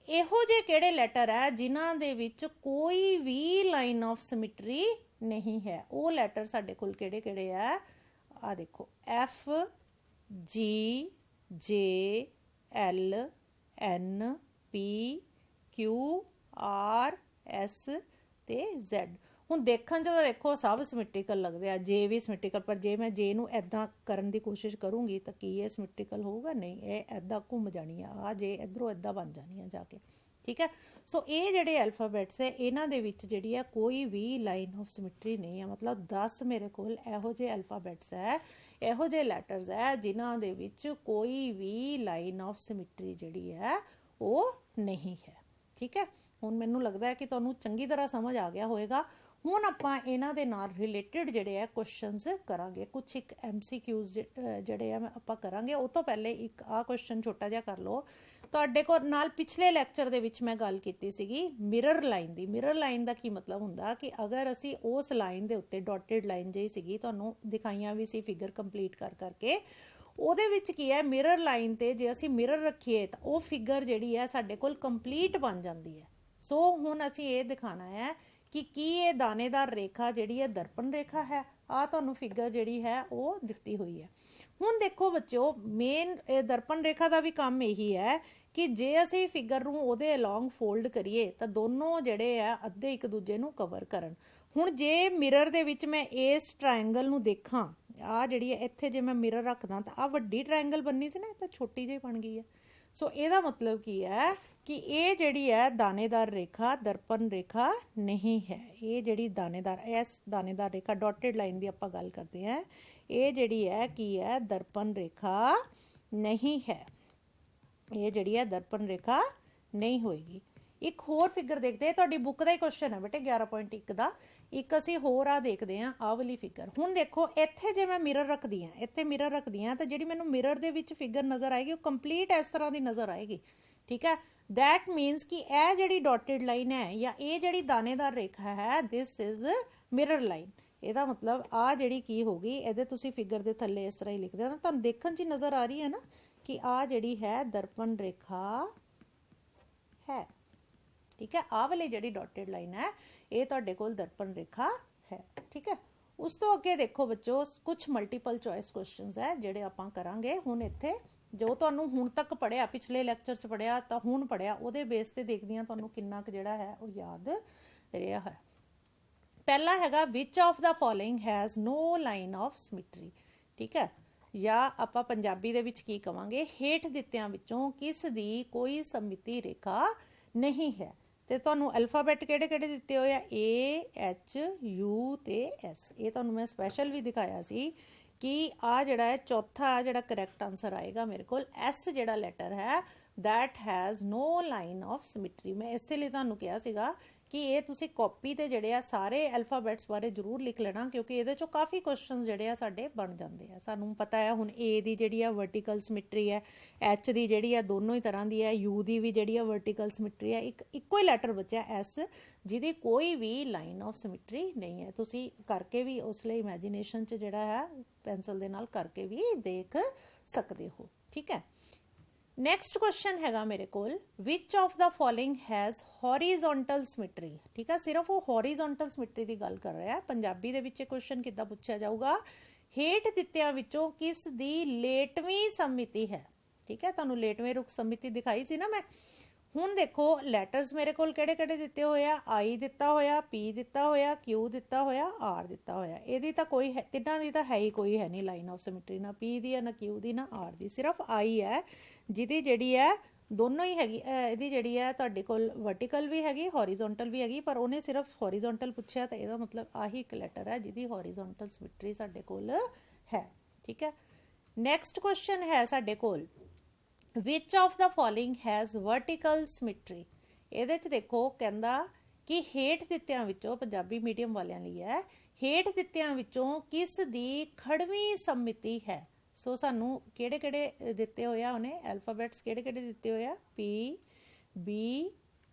ਇਹੋ ਜਿਹੇ ਕਿਹੜੇ ਲੈਟਰ ਹੈ ਜਿਨ੍ਹਾਂ ਦੇ ਵਿੱਚ ਕੋਈ ਵੀ ਲਾਈਨ ਆਫ ਸਿਮੈਟਰੀ ਨਹੀਂ ਹੈ? ਉਹ ਲੈਟਰ ਸਾਡੇ ਕੋਲ ਕਿਹੜੇ ਕਿਹੜੇ ਆ? ਆ ਦੇਖੋ, F, G, J, L, N, P, Q, R, S ਤੇ Z। ਹੁਣ ਦੇਖਣ 'ਚ ਤਾਂ ਦੇਖੋ ਸਭ ਸਿਮੈਟ੍ਰੀਕਲ ਲੱਗਦੇ ਆ, ਜੇ ਵੀ ਸਿਮੈਟ੍ਰੀਕਲ, ਪਰ ਜੇ ਮੈਂ ਜੇ ਨੂੰ ਐਦਾਂ ਕਰਨ ਦੀ ਕੋਸ਼ਿਸ਼ ਕਰੂੰਗੀ ਤਾਂ ਕੀ ਇਹ ਸਿਮੈਟ੍ਰੀਕਲ ਹੋਊਗਾ? ਨਹੀਂ, ਇਹ ਐਦਾਂ ਘੁੰਮ ਜਾਣੀ ਆ ਜੇ ਇੱਧਰੋਂ ਐਦਾਂ ਬਣ ਜਾਣੀ ਆ ਜਾ ਕੇ। ਠੀਕ ਹੈ, ਸੋ ਇਹ ਜਿਹੜੇ ਅਲਫਾਬੈਟਸ ਹੈ ਇਹਨਾਂ ਦੇ ਵਿੱਚ ਜਿਹੜੀ ਹੈ ਕੋਈ ਵੀ ਲਾਈਨ ਆਫ ਸਿਮੈਟਰੀ ਨਹੀਂ ਹੈ। ਮਤਲਬ 10 ਮੇਰੇ ਕੋਲ ਇਹੋ ਜਿਹੇ ਅਲਫਾਬੈਟਸ ਹੈ, ਇਹੋ ਜਿਹੇ ਲੈਟਰਸ ਹੈ ਜਿਨ੍ਹਾਂ ਦੇ ਵਿੱਚ ਕੋਈ ਵੀ ਲਾਈਨ ਆਫ ਸਿਮੈਟਰੀ ਜਿਹੜੀ ਹੈ ਉਹ ਨਹੀਂ ਹੈ। ਠੀਕ ਹੈ, ਹੁਣ ਮੈਨੂੰ ਲੱਗਦਾ ਹੈ ਕਿ ਤੁਹਾਨੂੰ ਚੰਗੀ ਤਰ੍ਹਾਂ ਸਮਝ ਆ ਗਿਆ ਹੋਏਗਾ। ਹੁਣ ਆਪਾਂ ਇਹਨਾਂ ਦੇ ਨਾਲ ਰਿਲੇਟਡ ਜਿਹੜੇ ਆ ਕੁਐਸਚਨਸ ਕਰਾਂਗੇ। ਕੁਛ ਇੱਕ MCQs ਜਿਹੜੇ ਆ ਆਪਾਂ ਕਰਾਂਗੇ। ਉਹ ਤੋਂ ਪਹਿਲੇ ਇੱਕ ਆਹ ਕੁਐਸਚਨ ਛੋਟਾ ਜਿਹਾ ਕਰ ਲਓ। ਤੁਹਾਡੇ ਕੋਲ ਨਾਲ ਪਿਛਲੇ ਲੈਕਚਰ ਦੇ ਵਿੱਚ ਮੈਂ ਗੱਲ ਕੀਤੀ ਸੀਗੀ ਮਿਰਰ ਲਾਈਨ ਦੀ। ਮਿਰਰ ਲਾਈਨ ਦਾ ਕੀ ਮਤਲਬ ਹੁੰਦਾ ਕਿ ਅਗਰ ਅਸੀਂ ਉਸ ਲਾਈਨ ਦੇ ਉੱਤੇ ਡਾਟਡ ਲਾਈਨ ਜਿਹੀ ਸੀਗੀ, ਤੁਹਾਨੂੰ ਦਿਖਾਈਆਂ ਵੀ ਸੀ ਫਿਗਰ ਕੰਪਲੀਟ ਕਰਕੇ, ਉਹਦੇ ਵਿੱਚ ਕੀ ਹੈ ਮਿਰਰ ਲਾਈਨ ਤੇ ਜੇ ਅਸੀਂ ਮਿਰਰ ਰੱਖੀਏ ਤਾਂ ਉਹ ਫਿਗਰ ਜਿਹੜੀ ਹੈ ਸਾਡੇ ਕੋਲ ਕੰਪਲੀਟ ਬਣ ਜਾਂਦੀ ਹੈ। ਸੋ ਹੁਣ ਅਸੀਂ ਇਹ ਦਿਖਾਣਾ ਹੈ ਕਿ ਕੀ ਇਹ ਦਾਣੇਦਾਰ ਰੇਖਾ ਜਿਹੜੀ ਹੈ ਦਰਪਣ ਰੇਖਾ ਹੈ। ਆ ਤੁਹਾਨੂੰ ਫਿਗਰ ਜਿਹੜੀ ਹੈ ਉਹ ਦਿੱਤੀ ਹੋਈ ਹੈ। ਹੁਣ ਦੇਖੋ ਬੱਚਿਓ, ਮੇਨ ਦਰਪਣ ਰੇਖਾ ਦਾ ਵੀ ਕੰਮ ਇਹੀ ਹੈ ਕਿ ਜੇ ਅਸੀਂ ਫਿਗਰ ਨੂੰ ਉਹਦੇ ਅਲੋਂਗ ਫੋਲਡ ਕਰੀਏ ਤਾਂ ਦੋਨੋਂ ਜਿਹੜੇ ਆ ਅੱਧੇ ਇੱਕ ਦੂਜੇ ਨੂੰ ਕਵਰ ਕਰਨ। ਹੁਣ ਜੇ ਮਿਰਰ ਦੇ ਵਿੱਚ ਮੈਂ ਇਸ ਟ੍ਰਾਇੰਗਲ ਨੂੰ ਦੇਖਾਂ, ਆ ਜਿਹੜੀ ਹੈ ਇੱਥੇ ਜੇ ਮੈਂ ਮਿਰਰ ਰੱਖਦਾ ਤਾਂ ਆ ਵੱਡੀ ਟ੍ਰਾਇੰਗਲ ਬਣਨੀ ਸੀ ਨਾ, ਇਹ ਤਾਂ ਛੋਟੀ ਜਿਹੀ ਬਣ ਗਈ ਹੈ। ਸੋ ਇਹਦਾ ਮਤਲਬ ਕੀ ਹੈ ਕਿ ਇਹ ਜਿਹੜੀ ਹੈ ਦਾਣੇਦਾਰ ਰੇਖਾ ਦਰਪਣ ਰੇਖਾ ਨਹੀਂ ਹੈ। ਇਹ ਜਿਹੜੀ ਦਾਣੇਦਾਰ, ਇਸ ਦਾਣੇਦਾਰ ਰੇਖਾ ਡਾਟਡ ਲਾਈਨ ਦੀ ਆਪਾਂ ਗੱਲ ਕਰਦੇ ਹਾਂ, ਇਹ ਜਿਹੜੀ ਹੈ ਕੀ ਹੈ ਦਰਪਣ ਰੇਖਾ ਨਹੀਂ ਹੈ। ਇਹ ਜਿਹੜੀ ਹੈ ਦਰਪਣ ਰੇਖਾ ਨਹੀਂ ਹੋਏਗੀ। ਇੱਕ ਹੋਰ ਫਿਗਰ ਦੇਖਦੇ, ਤੁਹਾਡੀ ਬੁੱਕ ਦਾ ਹੀ ਕੁਐਸਚਨ ਹੈ ਬੇਟੇ 11.1 ਦਾ। ਇੱਕ ਅਸੀਂ ਹੋਰ ਆ ਦੇਖਦੇ ਹਾਂ ਆਹ ਵਾਲੀ ਫਿਗਰ। ਹੁਣ ਦੇਖੋ ਇੱਥੇ ਜੇ ਮੈਂ ਮਿਰਰ ਰੱਖਦੀ ਹਾਂ, ਇੱਥੇ ਮਿਰਰ ਰੱਖਦੀ ਹਾਂ ਤਾਂ ਜਿਹੜੀ ਮੈਨੂੰ ਮਿਰਰ ਦੇ ਵਿੱਚ ਫਿਗਰ ਨਜ਼ਰ ਆਏਗੀ ਉਹ ਕੰਪਲੀਟ ਇਸ ਤਰ੍ਹਾਂ ਦੀ ਨਜ਼ਰ ਆਏਗੀ। ਠੀਕ ਹੈ, दैट मीनस कि यह जी डॉटेड लाइन है या ये जी दानेदार रेखा है, दिस इज मिरर लाइन। ਇਹਦਾ मतलब आ ਜਿਹੜੀ ਕੀ ਹੋਗੀ, ਇਹਦੇ ਤੁਸੀਂ ਫਿਗਰ ਦੇ ਥੱਲੇ ਇਸ ਤਰ੍ਹਾਂ ਹੀ ਲਿਖਦੇ ਹੋ, ਤੁਹਾਨੂੰ ਦੇਖਣ 'ਚ ਨਜ਼ਰ ਆ ਰਹੀ ਹੈ ਨਾ ਕਿ ਆ ਜਿਹੜੀ ਹੈ ਦਰਪਣ ਰੇਖਾ ਹੈ। ठीक है, आ वाली जी डॉटेड लाइन है ये तुहाडे कोल दर्पण रेखा है। ठीक है, उस तो अगे देखो बच्चों कुछ मल्टीपल चॉइस क्वेश्चनस है जिहड़े आपां करांगे हुण इत्थे। जो तुहानूं हुण तक पढ़िया, पिछले लैक्चर च पढ़िया तो हुण पढ़िया, उहदे बेस ते देखदी हां तुहानूं किन्ना क जिहड़ा है वो याद रहा है। पहला हैगा which of the following has no line of symmetry. ठीक है, या आपां पंजाबी दे विच की कवांगे, हेठ दित्तियां विचों किस दी कोई सममिति रेखा नहीं है। ਤੇ ਤੁਹਾਨੂੰ ਅਲਫਾਬੈਟ ਕਿਹੜੇ ਕਿਹੜੇ ਦਿੱਤੇ ਹੋਏ ਆ, A H U ਤੇ S। ਇਹ ਤੁਹਾਨੂੰ ਮੈਂ ਸਪੈਸ਼ਲ ਵੀ ਦਿਖਾਇਆ ਸੀ ਕਿ ਆ ਜਿਹੜਾ ਹੈ ਚੌਥਾ ਜਿਹੜਾ ਕਰੈਕਟ ਆਨਸਰ ਆਏਗਾ ਮੇਰੇ ਕੋਲ S ਜਿਹੜਾ ਲੈਟਰ ਹੈ that has no line of symmetry। ਮੈਂ ਇਸੇ ਲਈ ਤੁਹਾਨੂੰ ਕਿਹਾ ਸੀਗਾ कि ये तुसी कॉपी ते जिहड़े आ सारे अल्फाबैट्स बारे जरूर लिख लेना, क्योंकि ये चों काफ़ी क्वेश्चन जिहड़े आ साडे बन जाते हैं। सानूं पता है हुण ए दी जिहड़ी आ वर्टिकल सिमिट्री है, एच दी जिहड़ी आ दोनों ही तरह दी है, यू दी भी जिहड़ी आ वर्टिकल सिमिट्री है, इक्को ही लैटर बचा एस जिहदी कोई भी लाइन ऑफ सिमिट्री नहीं है। तुसी करके भी उसले इमेजिनेशन च जिहड़ा है पेंसिल दे नाल करके भी देख सकते हो। ठीक है, नैक्सट क्वेश्चन हैगा मेरे कोल, which of the following has horizontal symmetry. ठीक है, सिर्फ वो हॉरीजोंटल सिमिट्री की गल कर रहा है। पंजाबी दे विच क्वेश्चन किद्दां पुछया जाऊगा, हेठ दित्तियां विचों किस दी लेटवीं सममिति है। ठीक है, तुहानूं लेटवें रुख सममिति दिखाई सी ना मैं। हुण देखो लैटर्स मेरे कोल किहड़े किहड़े दित्ते होए आ, आई दित्ता होया, पी दित्ता होया, क्यू दित्ता होया, आर दित्ता होया। इहदी तां कोई है, तिन्नां दी तां है ही कोई है नहीं लाइन ऑफ सिमिट्री, ना पी दी है, ना क्यू दी, ना आर दी, सिर्फ आई है जिहदी जिहड़ी है दोनों ही हैगी। इहदी जिहड़ी है तुहाडे कोल वर्टिकल भी हैगी, हॉरीजोंटल भी हैगी, पर उहने सिर्फ हॉरीजोंटल पुछया तो इहदा मतलब आही एक लैटर है जिहदी हॉरीजोंटल सिमिट्री साडे कोल है। ठीक है, नैक्सट क्वेश्चन है साडे कोल, which of the following has vertical symmetry. ਇਹਦੇ ਚ देखो कहंदा कि हेठ दित्तियां विचों, पंजाबी मीडियम वालियां लई है, हेठ दित्तियां विचों किस दी खड़वीं सममिति है। सो सानू किहड़े किहड़े दित्ते होए आ, उहने अल्फाबैट्स किहड़े किहड़े दित्ते होए आ, P B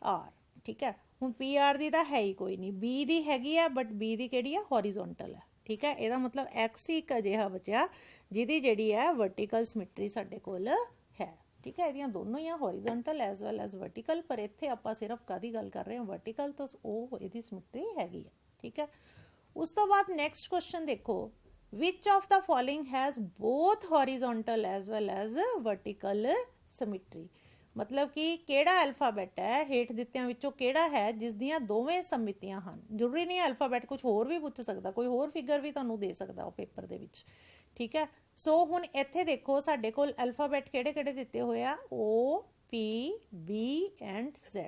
R। ठीक है, हुण P R दी तां है ही कोई नहीं, B दी हैगी है बट B दी किहड़ी है हॉरीजोंटल है। ठीक है, ਇਹਦਾ मतलब X ही एक अजिहा बचिया जिहदी जिहड़ी है वर्टिकल सिमिट्री साडे कोल है। ठीक है, ਇਹਦੀਆਂ दोनों ही हॉरीजोंटल एज वैल एज वर्टिकल, पर इत्थे आपां सिर्फ कादी गल कर रहे हैं वर्टिकल, तो ਉਹ ਇਹਦੀ सिमिट्री हैगी है। ठीक है, उस तो बाद नैक्सट क्वेश्चन देखो, which of the following has both horizontal as well as vertical symmetry. मतलब कि किहड़ा अल्फाबैट है हेठ दित्तियां विचों किहड़ा है जिस दियां दोवें सममितियां हन। जरूरी नहीं अल्फाबैट, कुछ होर भी पुछ सकदा, कोई होर फिगर भी तुहानूं दे सकदा वो पेपर दे विच। ठीक है, सो हुण इत्थे देखो साडे कोल अल्फाबैट किहड़े किहड़े दित्ते होए आ, O P B and Z।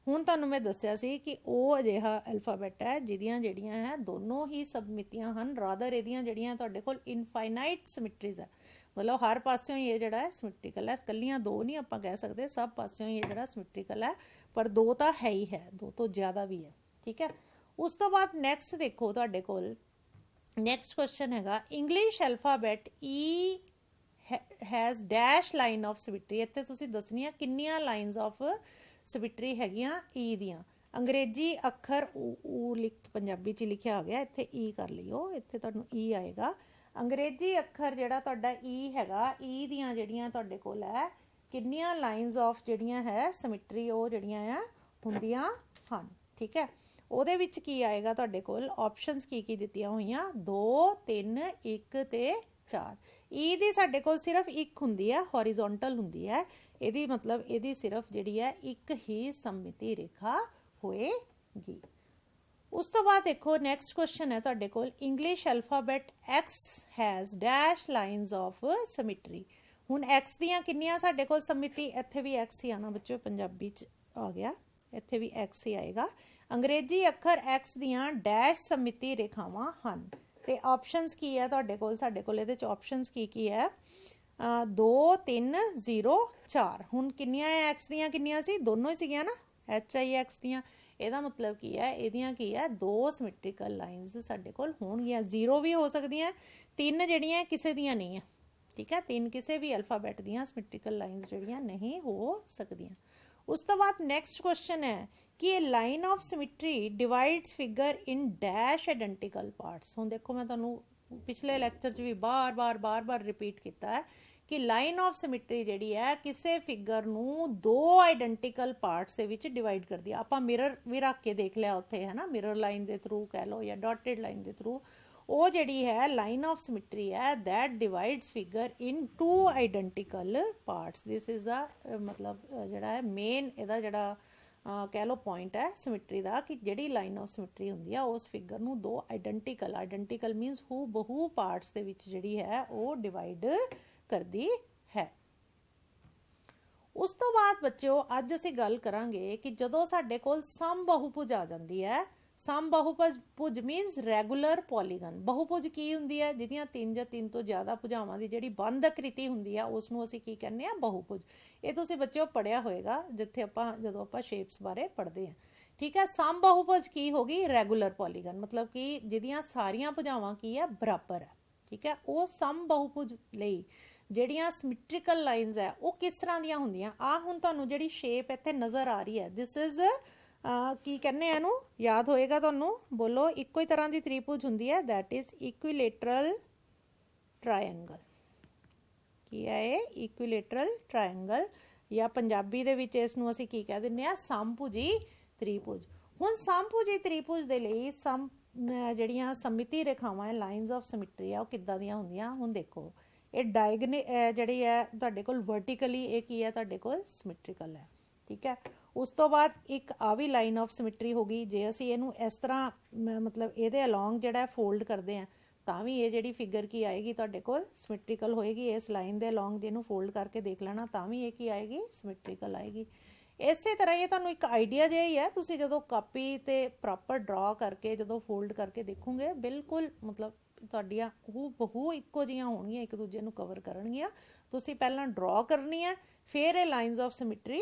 हुण तुहानूं मैं दस्सिया सी कि ਉਹ ਅਜਿਹਾ अल्फाबैट है जिहदियां ਜਿਹੜੀਆਂ है दोनों ही सममितियां हन, रादर ਇਹਦੀਆਂ ਜਿਹੜੀਆਂ ਤੁਹਾਡੇ ਕੋਲ इनफाइनाइट सिमिट्रीज है, मतलब हर पासों ही ये ਜਿਹੜਾ है सिमिट्रिकल है। कलियां दो नहीं आपां कह सकते, सब पासों ही ये ਜਿਹੜਾ सिमिट्रिकल है, पर दो तो है ही है, दो तो ज़्यादा भी है। ठीक है, उस तो बाद नैक्सट देखो ਤੁਹਾਡੇ ਕੋਲ नैक्सट क्वेश्चन हैगा, English alphabet E has dash line of symmetry. इत्थे तुसीं दसनियां किन्नियां लाइन्स ऑफ सिमिट्री हैगियां E दियां। अंग्रेजी अखर ऊ लिख पंजाबी च लिखिया आ गया, इत्थे E कर लियो, इत्थे तुहानूं E आएगा। अंग्रेजी अखर जिहड़ा तुहाडा E हैगा, E दियां जिहड़ियां तुहाडे कोल है किन्नियां लाइन्स ऑफ जिहड़ियां है सिमिट्री ਉਹ ਜਿਹੜੀਆਂ ਆ ਹੁੰਦੀਆਂ ਹਨ। ठीक है, ਉਹਦੇ ਵਿੱਚ ਕੀ ਆਏਗਾ ਤੁਹਾਡੇ ਕੋਲ ਆਪਸ਼ਨਸ ਕੀ ਦਿੱਤੀਆਂ ਹੋਈਆਂ, 2 3 1 ਤੇ 4। E ਦੀ ਸਾਡੇ ਕੋਲ ਸਿਰਫ ਇੱਕ ਹੁੰਦੀ ਹੈ, ਹੌਰੀਜ਼ੋਂਟਲ ਹੁੰਦੀ ਹੈ, ਇਹਦੀ मतलब ਇਹਦੀ ਸਿਰਫ ਜਿਹੜੀ ਹੈ ਇੱਕ ਹੀ ਸਮਮਿਤੀ ਰੇਖਾ ਹੋਏਗੀ। ਉਸ ਤੋਂ ਬਾਅਦ ਦੇਖੋ ਨੈਕਸਟ ਕੁਐਸਚਨ ਹੈ ਤੁਹਾਡੇ ਕੋਲ, English alphabet X has dash lines of symmetry. ਹੁਣ X ਦੀਆਂ ਕਿੰਨੀਆਂ ਸਾਡੇ ਕੋਲ ਸਮਮਿਤੀ, ਇੱਥੇ ਵੀ X ਹੀ ਆਣਾ ਬੱਚੋ, ਪੰਜਾਬੀ ਚ ਆ ਗਿਆ, ਇੱਥੇ ਵੀ X ਹੀ ਆਏਗਾ। अंग्रेजी अखर X दियां डैश सममिति रेखावां हन। ते ऑप्शनस की है तुहाडे कोल, साडे कोल इहदे च ऑप्शनस की है, 2 3 0 4। हुण किन्नियां है X दियां, किन्नियां सी, दोनों ही सीगियां ना, HIX दियां। ਇਹਦਾ मतलब की है, ਇਹਦੀਆਂ की है, 2 सिमिट्रिकल लाइन्स साडे कोल होणगीਆਂ। 0 भी हो सकदियां, 3 ਜਿਹੜੀਆਂ ਕਿਸੇ ਦੀਆਂ नहीं है। ठीक है, 3 किसी भी अल्फाबैट दियां सिमिट्रिकल लाइन्स ਜਿਹੜੀਆਂ नहीं हो सकदियां। ਉਸ ਤੋਂ ਬਾਅਦ ਨੈਕਸਟ ਕੁਐਸਚਨ ਹੈ कि ये line of symmetry divides figure in dash identical parts. हुण देखो मैं तुहानूं पिछले लैक्चर च भी बार बार रिपीट किया है कि लाइन ऑफ सिमिट्री जिहड़ी है किसी फिगर नूं दो आइडेंटिकल पार्ट्स दे विच डिवाइड कर दिया। आपां मिरर भी रख के देख लिया उत्थे है ना, मिरर लाइन के थ्रू कह लो या डॉटेड लाइन के थ्रू। वो जिहड़ी है लाइन ऑफ सिमिट्री है that divides figure in two identical parts. This is the मतलब जिहड़ा है मेन इहदा जिहड़ा कह लो पॉइंट है सिमिट्री का कि जिहड़ी लाइन ऑफ सिमिट्री हुंदी है उस फिगर नूं दो आइडेंटिकल मीनस हू बहु पार्ट्स दे विच जिहड़ी है वो डिवाइड करदी है। उस तो बाद बच्चों अज असीं गल करांगे कि जदों साडे कोल सम बहुभुज आ जांदी है। सम बहुभुज मीनस रैगूलर पॉलीगन। बहुभुज की हुंदी है जिहदियां तीन जां तीन तो ज़्यादा भुजावां दी जिहड़ी बंद आकृति हुंदी है उसनूं असीं की कहने आ बहुभुज। ये तुसीं बच्चों पढ़िया होएगा जिथे आपां जदों आपां शेप्स बारे पढ़दे हैं। ठीक है, सम बहुभुज की होगी रैगूलर पॉलीगन, मतलब कि जिहदियां सारियां भुजावां की है बराबर है। ठीक है, वो सम बहुभुज लई ਜਿਹੜੀਆਂ ਸਿਮੈਟ੍ਰੀਕਲ ਲਾਈਨਸ ਹੈ ਉਹ ਕਿਸ ਤਰ੍ਹਾਂ ਦੀਆਂ ਹੁੰਦੀਆਂ। ਆ ਹੁਣ ਤੁਹਾਨੂੰ ਜਿਹੜੀ ਸ਼ੇਪ ਇੱਥੇ ਨਜ਼ਰ ਆ ਰਹੀ ਹੈ ਦਿਸ ਇਜ਼ ਕੀ ਕਹਿੰਦੇ ਆ ਇਹਨੂੰ, ਯਾਦ ਹੋਏਗਾ ਤੁਹਾਨੂੰ, ਬੋਲੋ। ਇੱਕੋ ਹੀ ਤਰ੍ਹਾਂ ਦੀ ਤ੍ਰਿਭੁਜ ਹੁੰਦੀ ਹੈ ਦੈਟ ਇਜ਼ ਇਕੁਇਲੇਟਰਲ ਟ੍ਰਾਇੰਗਲ। ਕੀ ਹੈ ਇਹ? ਇਕੁਇਲੇਟਰਲ ਟ੍ਰਾਇੰਗਲ, ਜਾਂ ਪੰਜਾਬੀ ਦੇ ਵਿੱਚ ਇਸ ਨੂੰ ਅਸੀਂ ਕੀ ਕਹਿ ਦਿੰਦੇ ਆ, ਸਮਭੁਜੀ ਤ੍ਰਿਭੁਜ। ਹੁਣ ਸਮਭੁਜੀ ਤ੍ਰਿਭੁਜ ਦੇ ਲਈ ਜਿਹੜੀਆਂ ਸਮਮਿਤੀ ਰੇਖਾਵਾਂ ਹੈ ਲਾਈਨਸ ਆਫ ਸਿਮੈਟਰੀ ਆ ਉਹ ਕਿੱਦਾਂ ਦੀਆਂ ਹੁੰਦੀਆਂ। ਹੁਣ ਦੇਖੋ ਇਹ ਡਾਇਗਨੇ ਜਿਹੜੀ ਹੈ ਤੁਹਾਡੇ ਕੋਲ ਵਰਟੀਕਲੀ ਇਹ ਕੀ ਹੈ ਤੁਹਾਡੇ ਕੋਲ ਸਿਮੈਟ੍ਰੀਕਲ ਹੈ। ਠੀਕ ਹੈ, ਉਸ ਤੋਂ ਬਾਅਦ ਇੱਕ ਆ ਵੀ ਲਾਈਨ ਆਫ ਸਿਮੈਟਰੀ ਹੋ ਗਈ। ਜੇ ਅਸੀਂ ਇਹਨੂੰ ਇਸ ਤਰ੍ਹਾਂ ਮਤਲਬ ਇਹਦੇ ਅਲੋਂਗ ਜਿਹੜਾ ਫੋਲਡ ਕਰਦੇ ਆ ਤਾਂ ਵੀ ਇਹ ਜਿਹੜੀ ਫਿਗਰ ਕੀ ਆਏਗੀ ਤੁਹਾਡੇ ਕੋਲ ਸਿਮੈਟ੍ਰੀਕਲ ਹੋਏਗੀ। ਇਸ ਲਾਈਨ ਦੇ ਅਲੋਂਗ ਜਿਹਨੂੰ ਫੋਲਡ ਕਰਕੇ ਦੇਖ ਲੈਣਾ ਤਾਂ ਵੀ ਇਹ ਕੀ ਆਏਗੀ, ਸਿਮੈਟ੍ਰੀਕਲ ਆਏਗੀ। ਇਸੇ ਤਰ੍ਹਾਂ ਇਹ ਤੁਹਾਨੂੰ ਇੱਕ ਆਈਡੀਆ ਜਿਹਾ ਹੀ ਹੈ, ਤੁਸੀਂ ਜਦੋਂ ਕਾਪੀ ਤੇ ਪ੍ਰੋਪਰ ਡਰਾ ਕਰਕੇ ਜਦੋਂ ਫੋਲਡ ਕਰਕੇ ਦੇਖੋਗੇ ਬਿਲਕੁਲ ਮਤਲਬ ਤੁਹਾਡੀਆਂ ਹੂ ਇੱਕੋ ਜਿਹੀਆਂ ਹੋਣਗੀਆਂ, ਇੱਕ ਦੂਜੇ ਨੂੰ ਕਵਰ ਕਰਨਗੀਆਂ। ਤੁਸੀਂ ਪਹਿਲਾਂ ਡਰਾ ਕਰਨੀ ਹੈ, ਫਿਰ ਇਹ ਲਾਈਨਸ ਆਫ ਸਿਮੈਟਰੀ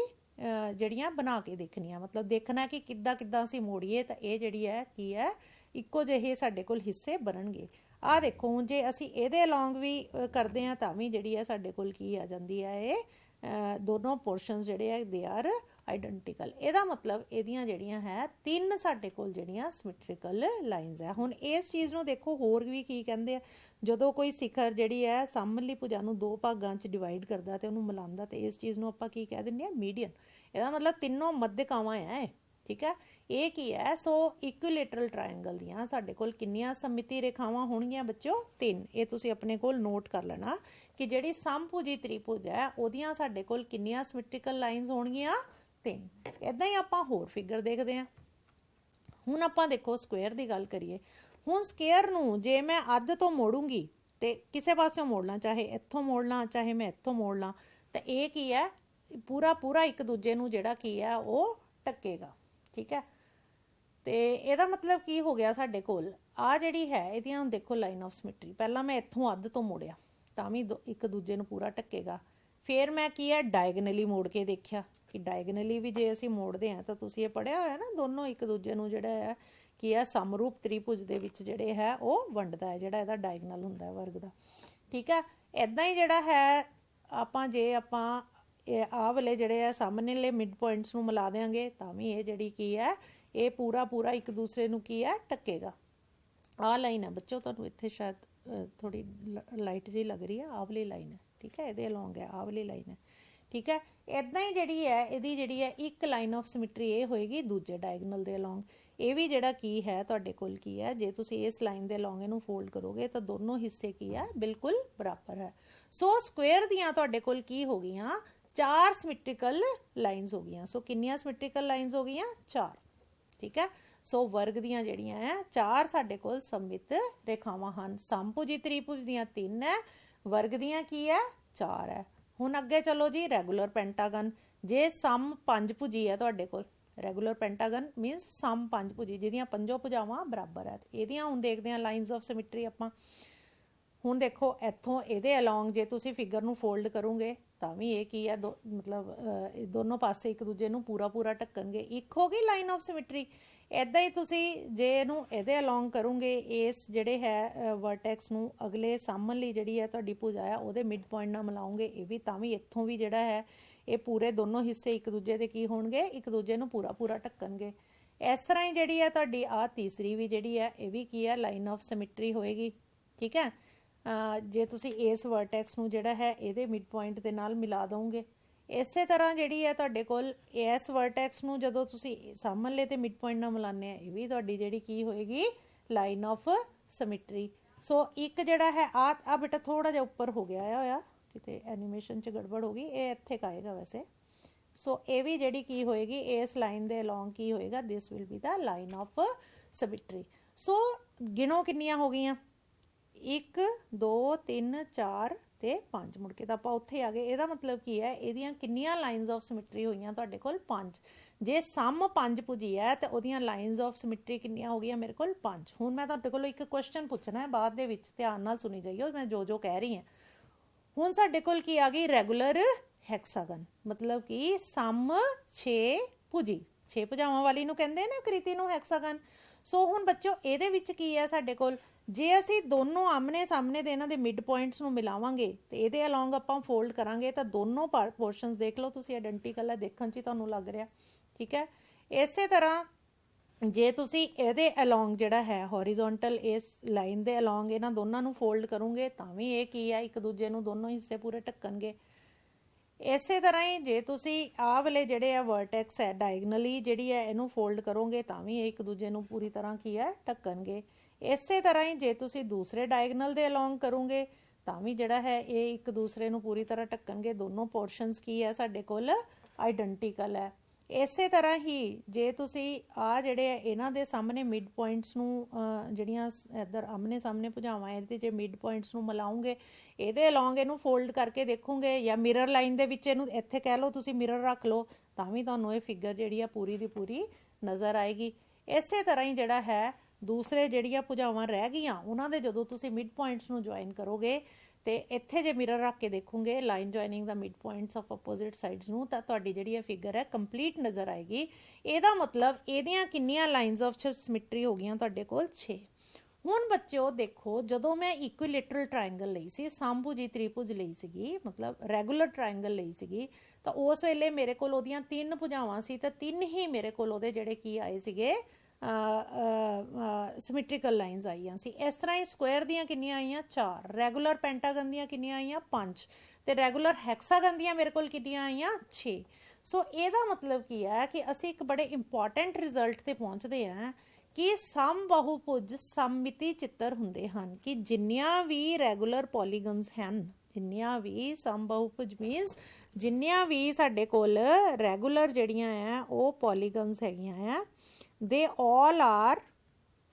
ਜਿਹੜੀਆਂ ਬਣਾ ਕੇ ਦੇਖਣੀਆਂ, ਮਤਲਬ ਦੇਖਣਾ ਕਿ ਕਿੱਦਾਂ ਅਸੀਂ ਮੋੜੀਏ ਤਾਂ ਇਹ ਜਿਹੜੀ ਹੈ ਕੀ ਹੈ ਇੱਕੋ ਜਿਹੇ ਸਾਡੇ ਕੋਲ ਹਿੱਸੇ ਬਣਨਗੇ। ਆਹ ਦੇਖੋ ਹੁਣ ਜੇ ਅਸੀਂ ਇਹਦੇ ਅਲੋਂਗ ਵੀ ਕਰਦੇ ਹਾਂ ਤਾਂ ਵੀ ਜਿਹੜੀ ਹੈ ਸਾਡੇ ਕੋਲ ਕੀ ਆ ਜਾਂਦੀ ਹੈ, ਇਹ ਦੋਨੋਂ ਪੋਰਸ਼ਨਸ ਜਿਹੜੇ ਹੈ ਦੇ ਆਰ ਆਈਡੈਂਟੀਕਲ। ਇਹਦਾ ਮਤਲਬ ਇਹਦੀਆਂ ਜਿਹੜੀਆਂ ਹੈ ਤਿੰਨ ਸਾਡੇ ਕੋਲ ਜਿਹੜੀਆਂ ਸਿਮੈਟ੍ਰੀਕਲ ਲਾਈਨਸ ਹੈ। ਹੁਣ ਇਸ ਚੀਜ਼ ਨੂੰ ਦੇਖੋ ਹੋਰ ਵੀ ਕੀ ਕਹਿੰਦੇ ਆ, ਜਦੋਂ ਕੋਈ ਸਿਖਰ ਜਿਹੜੀ ਹੈ ਸਾਹਮਣੀ ਭੁਜਾ ਨੂੰ ਦੋ ਭਾਗਾਂ 'ਚ ਡਿਵਾਈਡ ਕਰਦਾ ਤੇ ਉਹਨੂੰ ਮਿਲਾਉਂਦਾ ਤੇ ਇਸ ਚੀਜ਼ ਨੂੰ ਆਪਾਂ ਕੀ ਕਹਿ ਦਿੰਦੇ ਆ, ਮੀਡੀਅਨ। ਇਹਦਾ ਮਤਲਬ ਤਿੰਨੋਂ ਮੱਧਕਾਵਾਂ ਹੈ। ਠੀਕ ਹੈ, ਇਹ ਕੀ ਹੈ, ਸੋ ਇਕੁਇਲੇਟਰਲ ਟ੍ਰਾਇੰਗਲ ਦੀਆਂ ਸਾਡੇ ਕੋਲ ਕਿੰਨੀਆਂ ਸਮਮਿਤੀ ਰੇਖਾਵਾਂ ਹੋਣਗੀਆਂ ਬੱਚੋ? ਤਿੰਨ। ਇਹ ਤੁਸੀਂ ਆਪਣੇ ਕੋਲ ਨੋਟ ਕਰ ਲੈਣਾ ਕਿ ਜਿਹੜੀ ਸਮਭੁਜੀ ਤ੍ਰਿਭੁਜ ਹੈ ਉਹਦੀਆਂ ਸਾਡੇ ਕੋਲ ਕਿੰਨੀਆਂ ਸਿਮੈਟ੍ਰੀਕਲ ਲਾਈਨਸ ਹੋਣਗੀਆਂ? ਤਿੰਨ। ਇੱਦਾਂ ਹੀ ਆਪਾਂ ਹੋਰ ਫਿਗਰ ਦੇਖਦੇ ਹਾਂ। ਹੁਣ ਆਪਾਂ ਦੇਖੋ ਸਕੁਅਰ ਦੀ ਗੱਲ ਕਰੀਏ। ਹੁਣ ਸਕੁਅਰ ਨੂੰ ਜੇ ਮੈਂ ਅੱਧ ਤੋਂ ਮੋੜੂੰਗੀ ਤੇ ਕਿਸੇ ਪਾਸਿਓਂ ਮੋੜ ਲਾਂ, ਚਾਹੇ ਇੱਥੋਂ ਮੋੜ ਲਾਂ ਚਾਹੇ ਮੈਂ ਇੱਥੋਂ ਮੋੜ ਲਾਂ, ਤਾਂ ਇਹ ਕੀ ਹੈ ਪੂਰਾ ਇੱਕ ਦੂਜੇ ਨੂੰ ਜਿਹੜਾ ਕੀ ਹੈ ਉਹ ਢੱਕੇਗਾ। ਠੀਕ ਹੈ, ਤੇ ਇਹਦਾ ਮਤਲਬ ਕੀ ਹੋ ਗਿਆ ਸਾਡੇ ਕੋਲ ਆ ਜਿਹੜੀ ਹੈ ਇਹਦੀਆਂ ਹੁਣ ਦੇਖੋ ਲਾਈਨ ਆਫ ਸਿਮੈਟਰੀ। ਪਹਿਲਾਂ ਮੈਂ ਇੱਥੋਂ ਅੱਧ ਤੋਂ ਮੋੜਿਆ ਤਾਂ ਵੀ ਇੱਕ ਦੂਜੇ ਨੂੰ ਪੂਰਾ ਢੱਕੇਗਾ। ਫਿਰ ਮੈਂ ਕੀ ਹੈ ਡਾਇਗਨਲੀ ਮੋੜ ਕੇ ਦੇਖਿਆ ਕਿ ਡਾਇਗਨਲੀ ਵੀ ਜੇ ਅਸੀਂ ਮੋੜਦੇ ਹਾਂ ਤਾਂ ਤੁਸੀਂ ਇਹ ਪੜ੍ਹਿਆ ਹੋਇਆ ਨਾ, ਦੋਨੋਂ ਇੱਕ ਦੂਜੇ ਨੂੰ ਜਿਹੜਾ ਹੈ ਕੀ ਹੈ ਸਮਰੂਪ ਤ੍ਰਿਭੁਜ ਦੇ ਵਿੱਚ ਜਿਹੜੇ ਹੈ ਉਹ ਵੰਡਦਾ ਹੈ, ਜਿਹੜਾ ਇਹਦਾ ਡਾਇਗਨਲ ਹੁੰਦਾ ਹੈ ਵਰਗ ਦਾ। ਠੀਕ ਹੈ, ਇੱਦਾਂ ਹੀ ਜਿਹੜਾ ਹੈ ਆਪਾਂ ਜੇ ਆਪਾਂ ਇਹ ਆਹ ਵਾਲੇ ਜਿਹੜੇ ਆ ਸਾਹਮਣੇਲੇ ਮਿਡ ਪੁਆਇੰਟਸ ਨੂੰ ਮਿਲਾ ਦਿਆਂਗੇ ਤਾਂ ਵੀ ਇਹ ਜਿਹੜੀ ਕੀ ਹੈ ਇਹ ਪੂਰਾ ਇੱਕ ਦੂਸਰੇ ਨੂੰ ਕੀ ਹੈ ਢੱਕੇਗਾ। ਆਹ ਲਾਈਨ ਹੈ ਬੱਚੋ, ਤੁਹਾਨੂੰ ਇੱਥੇ ਸ਼ਾਇਦ ਥੋੜੀ ਲਾਈਟ ਜਿਹੀ ਲੱਗ ਰਹੀ ਹੈ, ਆਹ ਵਾਲੀ ਲਾਈਨ ਹੈ। ਠੀਕ ਹੈ, ਇਹਦੇ ਅਲੋਂਗ ਹੈ ਆਹ ਵਾਲੀ ਲਾਈਨ ਹੈ। ਠੀਕ ਹੈ, ਇੱਦਾਂ ਹੀ ਜਿਹੜੀ ਹੈ ਇਹਦੀ ਜਿਹੜੀ ਹੈ ਇੱਕ ਲਾਈਨ ਆਫ ਸਿਮੈਟਰੀ ਇਹ ਹੋਏਗੀ ਦੂਜੇ ਡਾਇਗਨਲ ਦੇ ਅਲੋਂਗ। ਇਹ ਵੀ ਜਿਹੜਾ ਕੀ ਹੈ ਤੁਹਾਡੇ ਕੋਲ ਕੀ ਹੈ, ਜੇ ਤੁਸੀਂ ਇਸ ਲਾਈਨ ਦੇ ਅਲੋਂਗ ਇਹਨੂੰ ਫੋਲਡ ਕਰੋਗੇ ਤਾਂ ਦੋਨੋਂ ਹਿੱਸੇ ਕੀ ਹੈ ਬਿਲਕੁਲ ਬਰਾਬਰ ਹੈ। ਸੋ ਸਕੁਅਰ ਦੀਆਂ ਤੁਹਾਡੇ ਕੋਲ ਕੀ ਹੋ ਗਈਆਂ, ਚਾਰ ਸਿਮੈਟ੍ਰੀਕਲ ਲਾਈਨਸ ਹੋ ਗਈਆਂ। ਸੋ ਕਿੰਨੀਆਂ ਸਿਮੈਟ੍ਰੀਕਲ ਲਾਈਨਸ ਹੋ ਗਈਆਂ? ਚਾਰ। ਠੀਕ ਹੈ, ਸੋ ਵਰਗ ਦੀਆਂ ਜਿਹੜੀਆਂ ਹੈ ਚਾਰ ਸਾਡੇ ਕੋਲ ਸਮਮਿਤ ਰੇਖਾਵਾਂ ਹਨ। ਸਮਭੁਜੀ ਤ੍ਰਿਭੁਜ ਦੀਆਂ ਤਿੰਨ ਹੈ, ਵਰਗ ਦੀਆਂ ਕੀ ਹੈ ਚਾਰ ਹੈ। ਹੁਣ ਅੱਗੇ ਚਲੋ ਜੀ, ਰੈਗੂਲਰ ਪੈਂਟਾਗਨ। ਜੇ ਸਮ ਪੰਜਭੁਜੀ ਹੈ ਤੁਹਾਡੇ ਕੋਲ, ਰੈਗੂਲਰ ਪੈਂਟਾਗਨ ਮੀਨਸ ਸਮ ਪੰਜਭੁਜੀ ਜਿਹਦੀਆਂ ਪੰਜੋਂ ਭੁਜਾਵਾਂ ਬਰਾਬਰ ਹੈ। ਇਹਦੀਆਂ ਹੁਣ ਦੇਖਦੇ ਹਾਂ ਲਾਈਨਸ ਆਫ ਸਿਮੈਟਰੀ ਆਪਾਂ। ਹੁਣ ਦੇਖੋ ਇੱਥੋਂ ਇਹਦੇ ਅਲੋਂਗ ਜੇ ਤੁਸੀਂ ਫਿਗਰ ਨੂੰ ਫੋਲਡ ਕਰੋਗੇ ਤਾਂ ਵੀ ਇਹ ਕੀ ਹੈ ਮਤਲਬ ਦੋਨੋਂ ਪਾਸੇ ਇੱਕ ਦੂਜੇ ਨੂੰ ਪੂਰਾ ਢੱਕਣਗੇ। ਇੱਕ ਹੋ ਗਈ ਲਾਈਨ ਆਫ ਸਿਮੈਟਰੀ। ਇੱਦਾਂ ਹੀ ਤੁਸੀਂ ਜੇ ਇਹਨੂੰ ਇਹਦੇ ਅਲੋਂਗ ਕਰੋਗੇ, ਇਸ ਜਿਹੜੇ ਹੈ ਵਰਟੈਕਸ ਨੂੰ ਅਗਲੇ ਸਾਹਮਣੇ ਜਿਹੜੀ ਹੈ ਤੁਹਾਡੀ ਭੁਜਾ ਹੈ ਉਹਦੇ ਮਿਡ ਪੁਆਇੰਟ ਨਾਲ ਮਿਲਾਓਗੇ, ਇਹ ਵੀ ਤਾਂ ਵੀ ਇੱਥੋਂ ਵੀ ਜਿਹੜਾ ਹੈ ਇਹ ਪੂਰੇ ਦੋਨੋਂ ਹਿੱਸੇ ਇੱਕ ਦੂਜੇ ਦੇ ਕੀ ਹੋਣਗੇ, ਇੱਕ ਦੂਜੇ ਨੂੰ ਪੂਰਾ ਪੂਰਾ ਢੱਕਣਗੇ। ਇਸ ਤਰ੍ਹਾਂ ਹੀ ਜਿਹੜੀ ਹੈ ਤੁਹਾਡੀ ਆ ਤੀਸਰੀ ਵੀ ਜਿਹੜੀ ਹੈ ਇਹ ਵੀ ਕੀ ਹੈ, ਲਾਈਨ ਆਫ ਸਿਮੈਟਰੀ ਹੋਏਗੀ। ਠੀਕ ਹੈ, ਜੇ ਤੁਸੀਂ ਇਸ ਵਰਟੈਕਸ ਨੂੰ ਜਿਹੜਾ ਹੈ ਇਹਦੇ ਮਿਡ ਪੁਆਇੰਟ ਦੇ ਨਾਲ ਮਿਲਾ ਦੋਗੇ। ਇਸੇ ਤਰ੍ਹਾਂ ਜਿਹੜੀ ਹੈ ਤੁਹਾਡੇ ਕੋਲ ਇਸ ਵਰਟੈਕਸ ਨੂੰ ਜਦੋਂ ਤੁਸੀਂ ਸਾਹਮਣੇ ਤੇ ਮਿਡ ਪੁਆਇੰਟ ਨਾਲ ਮਿਲਾਉਂਦੇ ਆ, ਇਹ ਵੀ ਤੁਹਾਡੀ ਜਿਹੜੀ ਕੀ ਹੋਏਗੀ, ਲਾਈਨ ਆਫ ਸਿਮੈਟਰੀ। ਸੋ ਇੱਕ ਜਿਹੜਾ ਹੈ ਆ ਬੇਟਾ ਥੋੜਾ ਜਿਹਾ ਉੱਪਰ ਹੋ ਗਿਆ ਹੋਇਆ, ਕਿਤੇ ਐਨੀਮੇਸ਼ਨ 'ਚ ਗੜਬੜ ਹੋ ਗਈ, ਇਹ ਇੱਥੇ ਕਾਏਗਾ ਵੈਸੇ। ਸੋ ਇਹ ਵੀ ਜਿਹੜੀ ਕੀ ਹੋਏਗੀ, ਇਸ ਲਾਈਨ ਦੇ ਅਲੋਂਗ ਕੀ ਹੋਏਗਾ, this will be the line of symmetry. So ਗਿਣੋ ਕਿੰਨੀਆਂ ਹੋ ਗਈਆਂ, 1 2 3 4 ਤੇ 5, ਮੁੜ ਕੇ ਤਾਂ ਆਪਾਂ ਉੱਥੇ ਆ ਗਏ। ਇਹਦਾ ਮਤਲਬ ਕੀ ਹੈ, ਇਹਦੀਆਂ ਕਿੰਨੀਆਂ ਲਾਈਨਸ ਆਫ ਸਿਮੈਟਰੀ ਹੋਈਆਂ ਤੁਹਾਡੇ ਕੋਲ, 5। ਜੇ ਸਮ 5 ਭੁਜੀ ਹੈ ਤੇ ਉਹਦੀਆਂ ਲਾਈਨਸ ਆਫ ਸਿਮੈਟਰੀ ਕਿੰਨੀਆਂ ਹੋ ਗਈਆਂ ਮੇਰੇ ਕੋਲ, 5। ਹੁਣ ਮੈਂ ਤੁਹਾਡੇ ਕੋਲੋਂ ਇੱਕ ਕੁਐਸਚਨ ਪੁੱਛਣਾ ਹੈ, ਬਾਅਦ ਦੇ ਵਿੱਚ ਧਿਆਨ ਨਾਲ ਸੁਣੀ ਜਾਈਓ ਮੈਂ ਜੋ ਜੋ ਕਹਿ ਰਹੀ ਹਾਂ। ਹੁਣ ਸਾਡੇ ਕੋਲ ਕੀ ਆ ਗਈ, ਰੈਗੂਲਰ ਹੈਕਸਾਗਨ, ਮਤਲਬ ਕਿ ਸਮ 6 ਭੁਜੀ, 6 ਭੁਜਾਵਾਂ ਵਾਲੀ ਨੂੰ ਕਹਿੰਦੇ ਨਾ ਕ੍ਰਿਤੀ ਨੂੰ ਹੈਕਸਾਗਨ। ਸੋ ਹੁਣ ਬੱਚੋ ਇਹਦੇ ਵਿੱਚ ਕੀ ਹੈ ਸਾਡੇ ਕੋਲ, ਜੇ ਅਸੀਂ ਦੋਨੋਂ ਆਮਨੇ ਸਾਹਮਣੇ ਦੇ ਇਹਨਾਂ ਦੇ ਮਿਡ ਪੁਆਇੰਟਸ ਨੂੰ ਮਿਲਾਵਾਂਗੇ ਤੇ ਇਹਦੇ ਅਲੋਂਗ ਆਪਾਂ ਫੋਲਡ ਕਰਾਂਗੇ ਤਾਂ ਦੋਨੋਂ ਪੋਰਸ਼ਨਸ ਦੇਖ ਲਓ ਤੁਸੀਂ, ਆਇਡੈਂਟੀਕਲ ਹੈ, ਦੇਖਣ 'ਚ ਤੁਹਾਨੂੰ ਲੱਗ ਰਿਹਾ। ਠੀਕ ਹੈ, ਇਸੇ ਤਰ੍ਹਾਂ ਜੇ ਤੁਸੀਂ ਇਹਦੇ ਅਲੋਂਗ ਜਿਹੜਾ ਹੈ ਹੌਰੀਜ਼ੋਨਟਲ ਇਸ ਲਾਈਨ ਦੇ ਅਲੋਂਗ ਇਹਨਾਂ ਦੋਨਾਂ ਨੂੰ ਫੋਲਡ ਕਰੋਗੇ ਤਾਂ ਵੀ ਇਹ ਕੀ ਹੈ, ਇੱਕ ਦੂਜੇ ਨੂੰ ਦੋਨੋਂ ਹਿੱਸੇ ਪੂਰੇ ਢੱਕਣਗੇ। ਇਸੇ ਤਰ੍ਹਾਂ ਹੀ ਜੇ ਤੁਸੀਂ ਆਹ ਵਾਲੇ ਜਿਹੜੇ ਆ ਵਰਟੈਕਸ ਹੈ ਡਾਇਗਨਲੀ ਜਿਹੜੀ ਹੈ ਇਹਨੂੰ ਫੋਲਡ ਕਰੋਗੇ ਤਾਂ ਵੀ ਇਹ ਇੱਕ ਦੂਜੇ ਨੂੰ ਪੂਰੀ ਤਰ੍ਹਾਂ ਕੀ ਹੈ, ਢੱਕਣਗੇ। ਇਸੇ ਤਰ੍ਹਾਂ ਹੀ ਜੇ ਤੁਸੀਂ ਦੂਸਰੇ ਡਾਇਗਨਲ ਦੇ ਅਲੋਂਗ ਕਰੋਗੇ ਤਾਂ ਵੀ ਜਿਹੜਾ ਹੈ ਇਹ ਇੱਕ ਦੂਸਰੇ ਨੂੰ ਪੂਰੀ ਤਰ੍ਹਾਂ ਢੱਕਣਗੇ। ਦੋਨੋਂ ਪੋਰਸ਼ਨਸ ਕੀ ਹੈ ਸਾਡੇ ਕੋਲ, ਆਇਡੈਂਟੀਕਲ ਹੈ। ਇਸੇ ਤਰ੍ਹਾਂ ਹੀ ਜੇ ਤੁਸੀਂ ਆ ਜਿਹੜੇ ਇਹਨਾਂ ਦੇ ਸਾਹਮਣੇ ਮਿਡ ਪੁਆਇੰਟਸ ਨੂੰ ਜਿਹੜੀਆਂ ਇੱਧਰ ਆਮਨੇ ਸਾਹਮਣੇ ਭੁਜਾਵਾਂ ਇਹਦੇ ਜੇ ਮਿਡ ਪੁਆਇੰਟਸ ਨੂੰ ਮਿਲਾਓਗੇ, ਇਹਦੇ ਅਲੋਂਗ ਇਹਨੂੰ ਫੋਲਡ ਕਰਕੇ ਦੇਖੋਗੇ ਜਾਂ ਮਿਰਰ ਲਾਈਨ ਦੇ ਵਿੱਚ ਇਹਨੂੰ ਇੱਥੇ ਕਹਿ ਲਓ ਤੁਸੀਂ ਮਿਰਰ ਰੱਖ ਲਓ ਤਾਂ ਵੀ ਤੁਹਾਨੂੰ ਇਹ ਫਿਗਰ ਜਿਹੜੀ ਆ ਪੂਰੀ ਦੀ ਪੂਰੀ ਨਜ਼ਰ ਆਏਗੀ। ਇਸੇ ਤਰ੍ਹਾਂ ਹੀ ਜਿਹੜਾ ਹੈ ਦੂਸਰੇ ਜਿਹੜੀਆਂ ਭੁਜਾਵਾਂ ਰਹਿ ਗਈਆਂ ਉਹਨਾਂ ਦੇ ਜਦੋਂ ਤੁਸੀਂ ਮਿਡ ਪੁਆਇੰਟਸ ਨੂੰ ਜੁਆਇਨ ਕਰੋਗੇ ਤੇ ਇੱਥੇ ਜੇ ਮਿਰਰ ਰੱਖ ਕੇ ਦੇਖੋਗੇ line joining the mid points of opposite sides ਨੂੰ ਤਾਂ ਤੁਹਾਡੀ ਜਿਹੜੀ ਇਹ ਫਿਗਰ ਹੈ ਕੰਪਲੀਟ ਨਜ਼ਰ ਆਏਗੀ। ਇਹਦਾ ਮਤਲਬ ਇਹਦੀਆਂ ਕਿੰਨੀਆਂ ਲਾਈਨਸ ਆਫ ਸਿਮੈਟਰੀ ਹੋ ਗਈਆਂ ਤੁਹਾਡੇ ਕੋਲ, 6। ਹੁਣ ਬੱਚਿਓ ਦੇਖੋ, ਜਦੋਂ ਮੈਂ ਇਕੁਇਲੇਟਰਲ ਟ੍ਰਾਇੰਗਲ ਲਈ ਸੀ, ਸਮਭੁਜੀ ਤ੍ਰਿਭੁਜ ਲਈ ਸੀਗੀ, ਮਤਲਬ ਰੈਗੂਲਰ ਟ੍ਰਾਇੰਗਲ ਲਈ ਸੀਗੀ, ਤਾਂ ਉਸ ਵੇਲੇ ਮੇਰੇ ਕੋਲ ਉਹਦੀਆਂ 3 ਭੁਜਾਵਾਂ ਸੀ ਤਾਂ 3 ਹੀ ਮੇਰੇ ਕੋਲ ਉਹਦੇ ਜਿਹੜੇ ਕੀ ਆਏ ਸੀਗੇ, ਸਿਮੈਟ੍ਰੀਕਲ ਲਾਈਨਸ ਆਈਆਂ ਸੀ। ਇਸ ਤਰ੍ਹਾਂ ਹੀ ਸਕੁਆਇਰ ਦੀਆਂ ਕਿੰਨੀਆਂ ਆਈਆਂ, 4। ਰੈਗੂਲਰ ਪੈਂਟਾਗਨ ਦੀਆਂ ਕਿੰਨੀਆਂ ਆਈਆਂ, 5। ਤੇ ਰੈਗੂਲਰ ਹੈਕਸਾਗਨ ਦੀਆਂ ਮੇਰੇ ਕੋਲ ਕਿੰਨੀਆਂ ਆਈਆਂ, 6। ਸੋ ਇਹਦਾ ਮਤਲਬ ਕੀ ਹੈ ਕਿ ਅਸੀਂ ਇੱਕ ਬੜੇ ਇੰਪੋਰਟੈਂਟ ਰਿਜ਼ਲਟ ਤੇ ਪਹੁੰਚਦੇ ਹਾਂ ਕਿ ਸਮ ਬਹੁਭੁਜ ਸਮਮਿਤੀ ਚਿੱਤਰ ਹੁੰਦੇ ਹਨ, ਕਿ ਜਿੰਨੀਆਂ ਵੀ ਰੈਗੂਲਰ ਪੋਲੀਗਨਸ ਹਨ, ਜਿੰਨੀਆਂ ਵੀ ਸਮ ਬਹੁਭੁਜ ਮੀਨਸ ਜਿੰਨੀਆਂ ਵੀ ਸਾਡੇ ਕੋਲ ਰੈਗੂਲਰ ਜਿਹੜੀਆਂ ਆ ਉਹ ਪੋਲੀਗਨਸ ਹੈਗੀਆਂ ਆ, they all are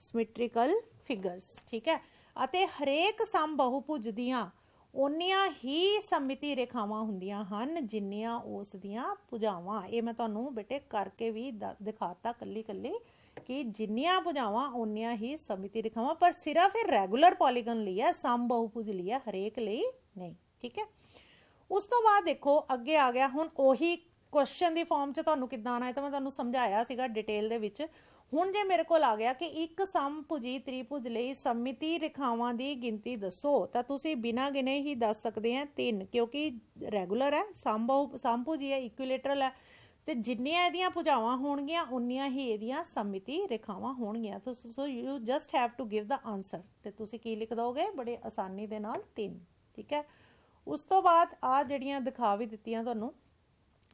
symmetrical figures। ਠੀਕ ਹੈ, ਅਤੇ ਹਰੇਕ ਸਮ ਬਹੁਭੁਜ ਦੀਆਂ ਓਨੀਆਂ ਹੀ ਸਮਮਿਤੀ ਰੇਖਾਵਾਂ ਹੁੰਦੀਆਂ ਹਨ ਜਿੰਨੀਆਂ ਉਸ ਦੀਆਂ ਭੁਜਾਵਾਂ। ਇਹ ਮੈਂ ਤੁਹਾਨੂੰ ਬੇਟੇ ਕਰਕੇ ਵੀ ਦਿਖਾਤਾ ਕੱਲੀ ਕੱਲੀ ਕਿ ਜਿੰਨੀਆਂ ਭੁਜਾਵਾਂ ਓਨੀਆਂ ਹੀ ਸਮਮਿਤੀ ਰੇਖਾਵਾਂ, ਪਰ ਸਿਰਫ ਇਹ ਰੈਗੂਲਰ ਪੋਲੀਗਨ ਲਈ ਹੈ, ਸਮ ਬਹੁਭੁਜ ਲਈ ਹੈ, ਹਰੇਕ ਲਈ ਨਹੀਂ। ਠੀਕ ਹੈ, ਉਸ ਤੋਂ ਬਾਅਦ ਦੇਖੋ ਅੱਗੇ ਆ ਗਿਆ ਹੁਣ ਉਹੀ ਕੁਐਸਚਨ ਦੀ ਫਾਰਮ 'ਚ ਤੁਹਾਨੂੰ ਕਿੱਦਾਂ ਆਉਣਾ ਹੈ ਤਾਂ ਮੈਂ ਤੁਹਾਨੂੰ ਸਮਝਾਇਆ ਸੀਗਾ ਡਿਟੇਲ ਦੇ ਵਿੱਚ। ਹੁਣ ਜੇ ਮੇਰੇ ਕੋਲ ਆ ਗਿਆ ਕਿ ਇੱਕ ਸਮਭੁਜੀ ਤ੍ਰਿਭੁਜ ਲਈ ਸਮਮਿਤੀ ਰੇਖਾਵਾਂ ਦੀ ਗਿਣਤੀ ਦੱਸੋ, ਤਾਂ ਤੁਸੀਂ ਬਿਨਾਂ ਗਿਣੇ ਹੀ ਦੱਸ ਸਕਦੇ ਆ 3, ਕਿਉਂਕਿ ਰੈਗੂਲਰ ਹੈ, ਸਮਭੁਜੀ ਹੈ, ਇਕੁਇਲੇਟਰਲ ਹੈ, ਤੇ ਜਿੰਨੀਆਂ ਇਹਦੀਆਂ ਭੁਜਾਵਾਂ ਹੋਣਗੀਆਂ ਉਨੀਆਂ ਹੀ ਇਹਦੀਆਂ ਸਮਮਿਤੀ ਰੇਖਾਵਾਂ ਹੋਣਗੀਆਂ। So you just have to give the answer, ਤੇ ਤੁਸੀਂ ਕੀ ਲਿਖ ਦੋਗੇ ਬੜੇ ਆਸਾਨੀ ਦੇ ਨਾਲ, 3। ਠੀਕ ਹੈ, ਉਸ ਤੋਂ ਬਾਅਦ ਆ ਜਿਹੜੀਆਂ ਦਿਖਾ ਵੀ ਦਿੱਤੀਆਂ ਤੁਹਾਨੂੰ,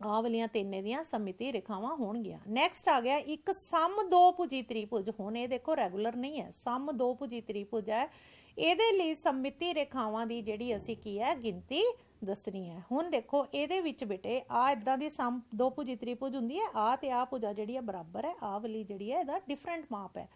ਆਹ ਵਾਲੀਆਂ 3 ਇਹਦੀਆਂ ਸਮਮਿਤੀ ਰੇਖਾਵਾਂ ਹੋਣਗੀਆਂ। ਨੈਕਸਟ ਆ ਗਿਆ ਇੱਕ ਸਮ ਦੋ ਭੁਜੀ ਤ੍ਰਿਭੁਜ। ਹੁਣ ਇਹ ਦੇਖੋ ਰੈਗੂਲਰ ਨਹੀਂ ਹੈ, ਸਮ ਦੋ ਭੁਜੀ ਤ੍ਰਿਭੁਜ ਹੈ, ਇਹਦੇ ਲਈ ਸਮਮਿਤੀ ਰੇਖਾਵਾਂ ਦੀ ਜਿਹੜੀ ਅਸੀਂ ਕੀ ਹੈ ਗਿਣਤੀ ਦੱਸਣੀ ਹੈ। ਹੁਣ ਦੇਖੋ ਇਹਦੇ ਵਿੱਚ ਬੇਟੇ ਆ ਇਦਾਂ ਦੀ ਸਮ ਦੋ ਭੁਜੀ ਤ੍ਰਿਭੁਜ ਹੁੰਦੀ ਹੈ, ਆ ਤੇ ਆ ਭੁਜਾ ਜਿਹੜੀ ਹੈ ਬਰਾਬਰ ਹੈ, ਆ ਵਾਲੀ ਜਿਹੜੀ ਹੈ ਇਹਦਾ ਡਿਫਰੈਂਟ ਮਾਪ ਹੈ।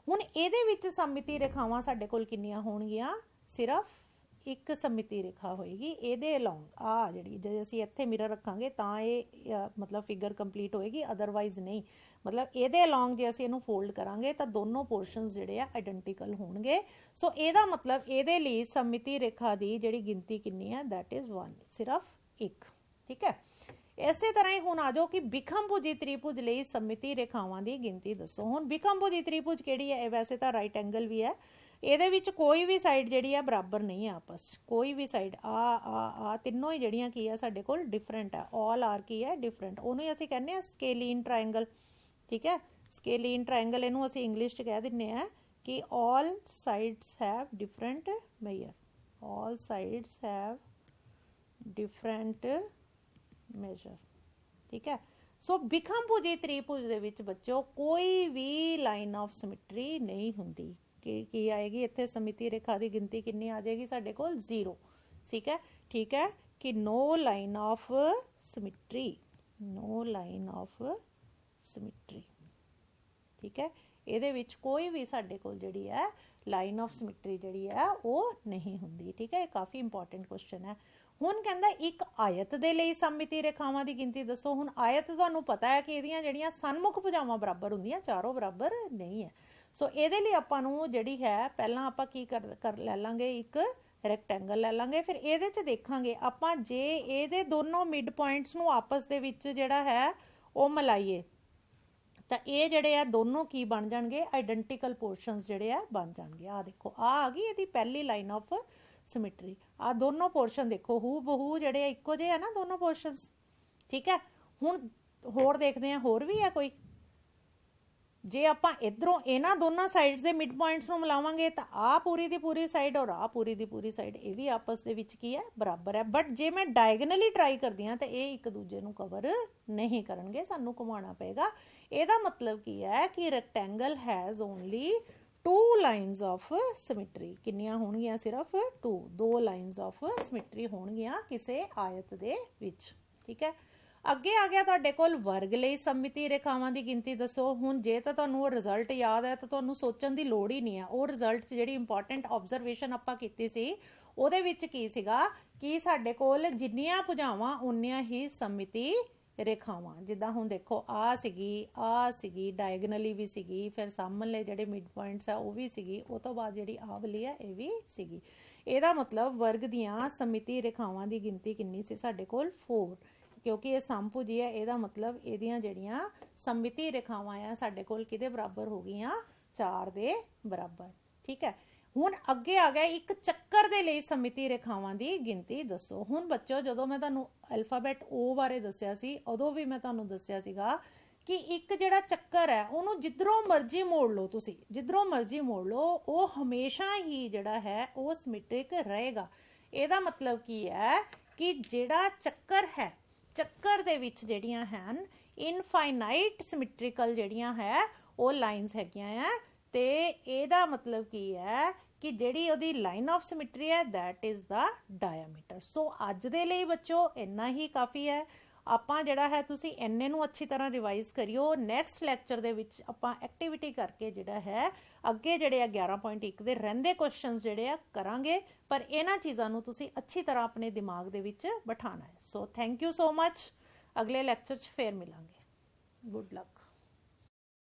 ਹੁਣ ਇਹਦੇ ਵਿੱਚ ਸਮਮਿਤੀ ਰੇਖਾਵਾਂ ਸਾਡੇ ਕੋਲ ਕਿੰਨੀਆਂ ਹੋਣਗੀਆਂ, ਸਿਰਫ ਇੱਕ ਸਮਮਿਤੀ ਰੇਖਾ ਹੋਏਗੀ ਇਹਦੇ ਅਲੋਂਗ। ਆ ਜਿਹੜੀ ਜੇ ਅਸੀਂ ਇੱਥੇ ਮਿਰਰ ਰੱਖਾਂਗੇ ਤਾਂ ਇਹ ਮਤਲਬ ਫਿਗਰ ਕੰਪਲੀਟ ਹੋਏਗੀ, ਅਦਰਵਾਈਜ਼ ਨਹੀਂ। ਮਤਲਬ ਇਹਦੇ ਅਲੋਂਗ ਜੇ ਅਸੀਂ ਇਹਨੂੰ ਫੋਲਡ ਕਰਾਂਗੇ ਤਾਂ ਦੋਨੋਂ ਪੋਰਸ਼ਨਸ ਜਿਹੜੇ ਆ ਆਇਡੈਂਟੀਕਲ ਹੋਣਗੇ। ਸੋ ਇਹਦਾ ਮਤਲਬ ਇਹਦੇ ਲਈ ਸਮਮਿਤੀ ਰੇਖਾ ਦੀ ਜਿਹੜੀ ਗਿਣਤੀ ਕਿੰਨੀ ਹੈ, ਦੈਟ ਇਜ਼ 1, ਸਿਰਫ 1। ਠੀਕ ਹੈ, ਇਸੇ ਤਰ੍ਹਾਂ ਹੀ ਹੁਣ ਆ ਜਾਓ ਕਿ ਬਿਖਮਭੁਜੀ ਤ੍ਰਿਭੁਜ ਲਈ ਸਮਮਿਤੀ ਰੇਖਾਵਾਂ ਦੀ ਗਿਣਤੀ ਦੱਸੋ। ਹੁਣ ਬਿਖਮਭੁਜੀ ਤ੍ਰਿਭੁਜ ਕਿਹੜੀ ਹੈ, ਇਹ ਵੈਸੇ ਤਾਂ ਰਾਈਟ ਐਂਗਲ ਵੀ ਹੈ, ਇਹਦੇ ਵਿੱਚ ਕੋਈ ਵੀ ਸਾਈਡ ਜਿਹੜੀ ਆ ਬਰਾਬਰ ਨਹੀਂ ਆ ਆਪਸ 'ਚ, ਕੋਈ ਵੀ ਸਾਈਡ ਆ ਤਿੰਨੋਂ ਹੀ ਜਿਹੜੀਆਂ ਕੀ ਆ ਸਾਡੇ ਕੋਲ ਡਿਫਰੈਂਟ ਆ, ਆਲ ਆਰ ਕੀ ਹੈ ਡਿਫਰੈਂਟ, ਉਹਨੂੰ ਹੀ ਅਸੀਂ ਕਹਿੰਦੇ ਆ ਸਕੇਲੀਨ ਟਰਾਇੰਗਲ। ਠੀਕ ਹੈ, ਸਕੇਲੀਨ ਟਰਾਇੰਗਲ ਇਹਨੂੰ ਅਸੀਂ ਇੰਗਲਿਸ਼ 'ਚ ਕਹਿ ਦਿੰਦੇ ਆ ਕਿ all sides have different measure, all sides have different measure. ਠੀਕ ਹੈ, ਸੋ ਬਿਖਮਭੁਜੀ ਤ੍ਰਿਭੁਜ ਦੇ ਵਿੱਚ ਬੱਚੋ ਕੋਈ ਵੀ ਲਾਈਨ ਆਫ ਸਿਮਟਰੀ ਨਹੀਂ ਹੁੰਦੀ। ਕੀ ਆਏਗੀ ਇੱਥੇ, ਸਮਿਤੀ ਰੇਖਾ ਦੀ ਗਿਣਤੀ ਕਿੰਨੀ ਆ ਜਾਏਗੀ ਸਾਡੇ ਕੋਲ 0। ਠੀਕ ਹੈ, ਠੀਕ ਹੈ ਕਿ no line of symmetry, no line of symmetry. ਠੀਕ ਹੈ, ਇਹਦੇ ਵਿੱਚ ਕੋਈ ਵੀ ਸਾਡੇ ਕੋਲ ਜਿਹੜੀ ਹੈ ਲਾਈਨ ਆਫ ਸਿਮਟਰੀ ਜਿਹੜੀ ਹੈ ਉਹ ਨਹੀਂ ਹੁੰਦੀ। ਠੀਕ ਹੈ, ਇਹ ਕਾਫੀ ਇੰਪੋਰਟੈਂਟ ਕੁਐਸਚਨ ਹੈ। ਹੁਣ ਕਹਿੰਦਾ ਇੱਕ ਆਇਤ ਦੇ ਲਈ ਸਮਮਿਤੀ ਰੇਖਾਵਾਂ ਦੀ ਗਿਣਤੀ ਦੱਸੋ। ਹੁਣ ਆਇਤ ਤੁਹਾਨੂੰ ਪਤਾ ਹੈ ਕਿ ਇਹਦੀਆਂ ਜਿਹੜੀਆਂ ਸਨਮੁਖ ਭੁਜਾਵਾਂ ਬਰਾਬਰ ਹੁੰਦੀਆਂ, ਚਾਰੋਂ ਬਰਾਬਰ ਨਹੀਂ ਹੈ। ਸੋ ਇਹਦੇ ਲਈ ਆਪਾਂ ਨੂੰ ਜਿਹੜੀ ਹੈ ਪਹਿਲਾਂ ਆਪਾਂ ਕੀ ਕਰ ਲੈ ਲਾਂਗੇ, ਇੱਕ ਰੈਕਟੈਂਗਲ ਲੈ ਲਾਂਗੇ। ਫਿਰ ਇਹਦੇ 'ਚ ਦੇਖਾਂਗੇ ਆਪਾਂ ਜੇ ਇਹਦੇ ਦੋਨੋਂ ਮਿਡ ਪੁਆਇੰਟਸ ਨੂੰ ਆਪਸ ਦੇ ਵਿੱਚ ਜਿਹੜਾ ਹੈ ਉਹ ਮਿਲਾਈਏ ਤਾਂ ਇਹ ਜਿਹੜੇ ਆ ਦੋਨੋਂ ਕੀ ਬਣ ਜਾਣਗੇ, ਆਈਡੈਂਟੀਕਲ ਪੋਰਸ਼ਨਸ ਜਿਹੜੇ ਆ ਬਣ ਜਾਣਗੇ। ਆ ਦੇਖੋ ਆ ਗਈ ਇਹਦੀ ਪਹਿਲੀ ਲਾਈਨ ਆਫ ਸਿਮਟਰੀ। ਆ ਦੋਨੋਂ ਪੋਰਸ਼ਨ ਦੇਖੋ ਹੂ ਬਹੂ ਜਿਹੜੇ ਆ ਇੱਕੋ ਜਿਹੇ ਆ ਨਾ ਦੋਨੋਂ ਪੋਰਸ਼ਨਸ। ਠੀਕ ਹੈ, ਹੁਣ ਹੋਰ ਦੇਖਦੇ ਆ ਹੋਰ ਵੀ ਆ ਕੋਈ। ਜੇ ਆਪਾਂ ਇਧਰੋਂ ਇਹਨਾਂ ਦੋਨਾਂ ਸਾਈਡਸ ਦੇ ਮਿਡ ਪੁਆਇੰਟਸ ਨੂੰ ਮਿਲਾਵਾਂਗੇ ਤਾਂ ਆ ਪੂਰੀ ਦੀ ਪੂਰੀ ਸਾਈਡ ਔਰ ਆ ਪੂਰੀ ਦੀ ਪੂਰੀ ਸਾਈਡ ਇਹ ਵੀ ਆਪਸ ਦੇ ਵਿੱਚ ਕੀ ਹੈ ਬਰਾਬਰ ਹੈ। ਬਟ ਜੇ ਮੈਂ ਡਾਇਗਨਲੀ ਟਰਾਈ ਕਰਦੀ ਹਾਂ ਤਾਂ ਇਹ ਇੱਕ ਦੂਜੇ ਨੂੰ ਕਵਰ ਨਹੀਂ ਕਰਨਗੇ, ਸਾਨੂੰ ਘੁਮਾਉਣਾ ਪਏਗਾ। ਇਹਦਾ ਮਤਲਬ ਕੀ ਹੈ ਕਿ rectangle has only 2 lines of symmetry. ਕਿੰਨੀਆਂ ਹੋਣਗੀਆਂ, ਸਿਰਫ 2 ਲਾਈਨਸ ਆਫ ਸਿਮਟਰੀ ਹੋਣਗੀਆਂ ਕਿਸੇ ਆਇਤ ਦੇ ਵਿੱਚ। ਠੀਕ ਹੈ, ਅੱਗੇ ਆ ਗਿਆ ਤੁਹਾਡੇ ਕੋਲ ਵਰਗ ਲਈ ਸਮਮਿਤੀ ਰੇਖਾਵਾਂ ਦੀ ਗਿਣਤੀ ਦੱਸੋ। ਹੁਣ ਜੇ ਤਾਂ ਤੁਹਾਨੂੰ ਉਹ ਰਿਜ਼ਲਟ ਯਾਦ ਹੈ ਤਾਂ ਤੁਹਾਨੂੰ ਸੋਚਣ ਦੀ ਲੋੜ ਹੀ ਨਹੀਂ ਹੈ। ਉਹ ਰਿਜ਼ਲਟ 'ਚ ਜਿਹੜੀ ਇੰਪੋਰਟੈਂਟ ਆਬਜ਼ਰਵੇਸ਼ਨ ਆਪਾਂ ਕੀਤੀ ਸੀ ਉਹਦੇ ਵਿੱਚ ਕੀ ਸੀਗਾ ਕਿ ਸਾਡੇ ਕੋਲ ਜਿੰਨੀਆਂ ਭੁਜਾਵਾਂ ਉਨੀਆਂ ਹੀ ਸਮਮਿਤੀ ਰੇਖਾਵਾਂ। ਜਿੱਦਾਂ ਹੁਣ ਦੇਖੋ ਆ ਸੀਗੀ ਡਾਇਗਨਲੀ ਵੀ ਸੀਗੀ, ਫਿਰ ਸਾਹਮਣੇ ਜਿਹੜੇ ਮਿਡ ਪੁਆਇੰਟਸ ਆ ਉਹ ਵੀ ਸੀਗੀ, ਉਹ ਤੋਂ ਬਾਅਦ ਜਿਹੜੀ ਆਹ ਵਾਲੀ ਆ ਇਹ ਵੀ ਸੀਗੀ। ਇਹਦਾ ਮਤਲਬ ਵਰਗ ਦੀਆਂ ਸਮਮਿਤੀ ਰੇਖਾਵਾਂ ਦੀ ਗਿਣਤੀ ਕਿੰਨੀ ਸੀ ਸਾਡੇ ਕੋਲ 4, ਕਿਉਂਕਿ ਇਹ ਸਮਭੁਜੀ ਹੈ। ਇਹਦਾ ਮਤਲਬ ਇਹਦੀਆਂ ਜਿਹੜੀਆਂ ਸਮਮਿਤੀ ਰੇਖਾਵਾਂ ਆ ਸਾਡੇ ਕੋਲ ਕਿਹਦੇ ਬਰਾਬਰ ਹੋ ਗਈਆਂ, 4 ਦੇ ਬਰਾਬਰ। ਠੀਕ ਹੈ, ਹੁਣ ਅੱਗੇ ਆ ਗਿਆ ਇੱਕ ਚੱਕਰ ਦੇ ਲਈ ਸਮਮਿਤੀ ਰੇਖਾਵਾਂ ਦੀ ਗਿਣਤੀ ਦੱਸੋ। ਹੁਣ ਬੱਚੋ ਜਦੋਂ ਮੈਂ ਤੁਹਾਨੂੰ ਅਲਫਾਬੈਟ O ਬਾਰੇ ਦੱਸਿਆ ਸੀ ਉਦੋਂ ਵੀ ਮੈਂ ਤੁਹਾਨੂੰ ਦੱਸਿਆ ਸੀਗਾ ਕਿ ਇੱਕ ਜਿਹੜਾ ਚੱਕਰ ਹੈ ਉਹਨੂੰ ਜਿੱਧਰੋਂ ਮਰਜ਼ੀ ਮੋੜ ਲਓ, ਤੁਸੀਂ ਜਿੱਧਰੋਂ ਮਰਜ਼ੀ ਮੋੜ ਲਓ, ਉਹ ਹਮੇਸ਼ਾ ਹੀ ਜਿਹੜਾ ਹੈ ਉਹ ਸਿਮੈਟ੍ਰਿਕ ਰਹੇਗਾ। ਇਹਦਾ ਮਤਲਬ ਕੀ ਹੈ ਕਿ ਜਿਹੜਾ ਚੱਕਰ ਹੈ, ਚੱਕਰ ਦੇ ਵਿੱਚ ਜਿਹੜੀਆਂ ਹਨ ਇਨਫਾਈਨਾਈਟ ਸਿਮੈਟ੍ਰੀਕਲ ਜਿਹੜੀਆਂ ਹੈ ਉਹ ਲਾਈਨਸ ਹੈਗੀਆਂ ਆ। ਤੇ ਇਹਦਾ ਮਤਲਬ ਕੀ ਹੈ ਕਿ ਜਿਹੜੀ ਉਹਦੀ ਲਾਈਨ ਆਫ ਸਿਮੈਟਰੀ ਹੈ ਦੈਟ ਇਜ਼ ਦਾ ਡਾਇਆਮੀਟਰ। ਸੋ ਅੱਜ ਦੇ ਲਈ ਬੱਚੋ ਇੰਨਾ ਹੀ ਕਾਫੀ ਹੈ। ਆਪਾਂ ਜਿਹੜਾ ਹੈ ਤੁਸੀਂ ਇੰਨੇ ਨੂੰ ਅੱਛੀ ਤਰ੍ਹਾਂ ਰਿਵਾਈਜ਼ ਕਰਿਓ। ਨੈਕਸਟ ਲੈਕਚਰ ਦੇ ਵਿੱਚ ਆਪਾਂ ਐਕਟੀਵਿਟੀ ਕਰਕੇ ਜਿਹੜਾ ਹੈ ਅੱਗੇ ਜਿਹੜੇ ਆ 11.1 ਦੇ ਰਹਿੰਦੇ ਕੁਐਸਚਨਸ ਜਿਹੜੇ ਆ ਕਰਾਂਗੇ, ਪਰ ਇਹਨਾਂ ਚੀਜ਼ਾਂ ਨੂੰ ਤੁਸੀਂ ਅੱਛੀ ਤਰ੍ਹਾਂ ਆਪਣੇ ਦਿਮਾਗ ਦੇ ਵਿੱਚ ਬਿਠਾਉਣਾ ਹੈ। So thank you so much. ਅਗਲੇ ਲੈਕਚਰ 'ਚ ਫੇਰ ਮਿਲਾਂਗੇ। Good luck.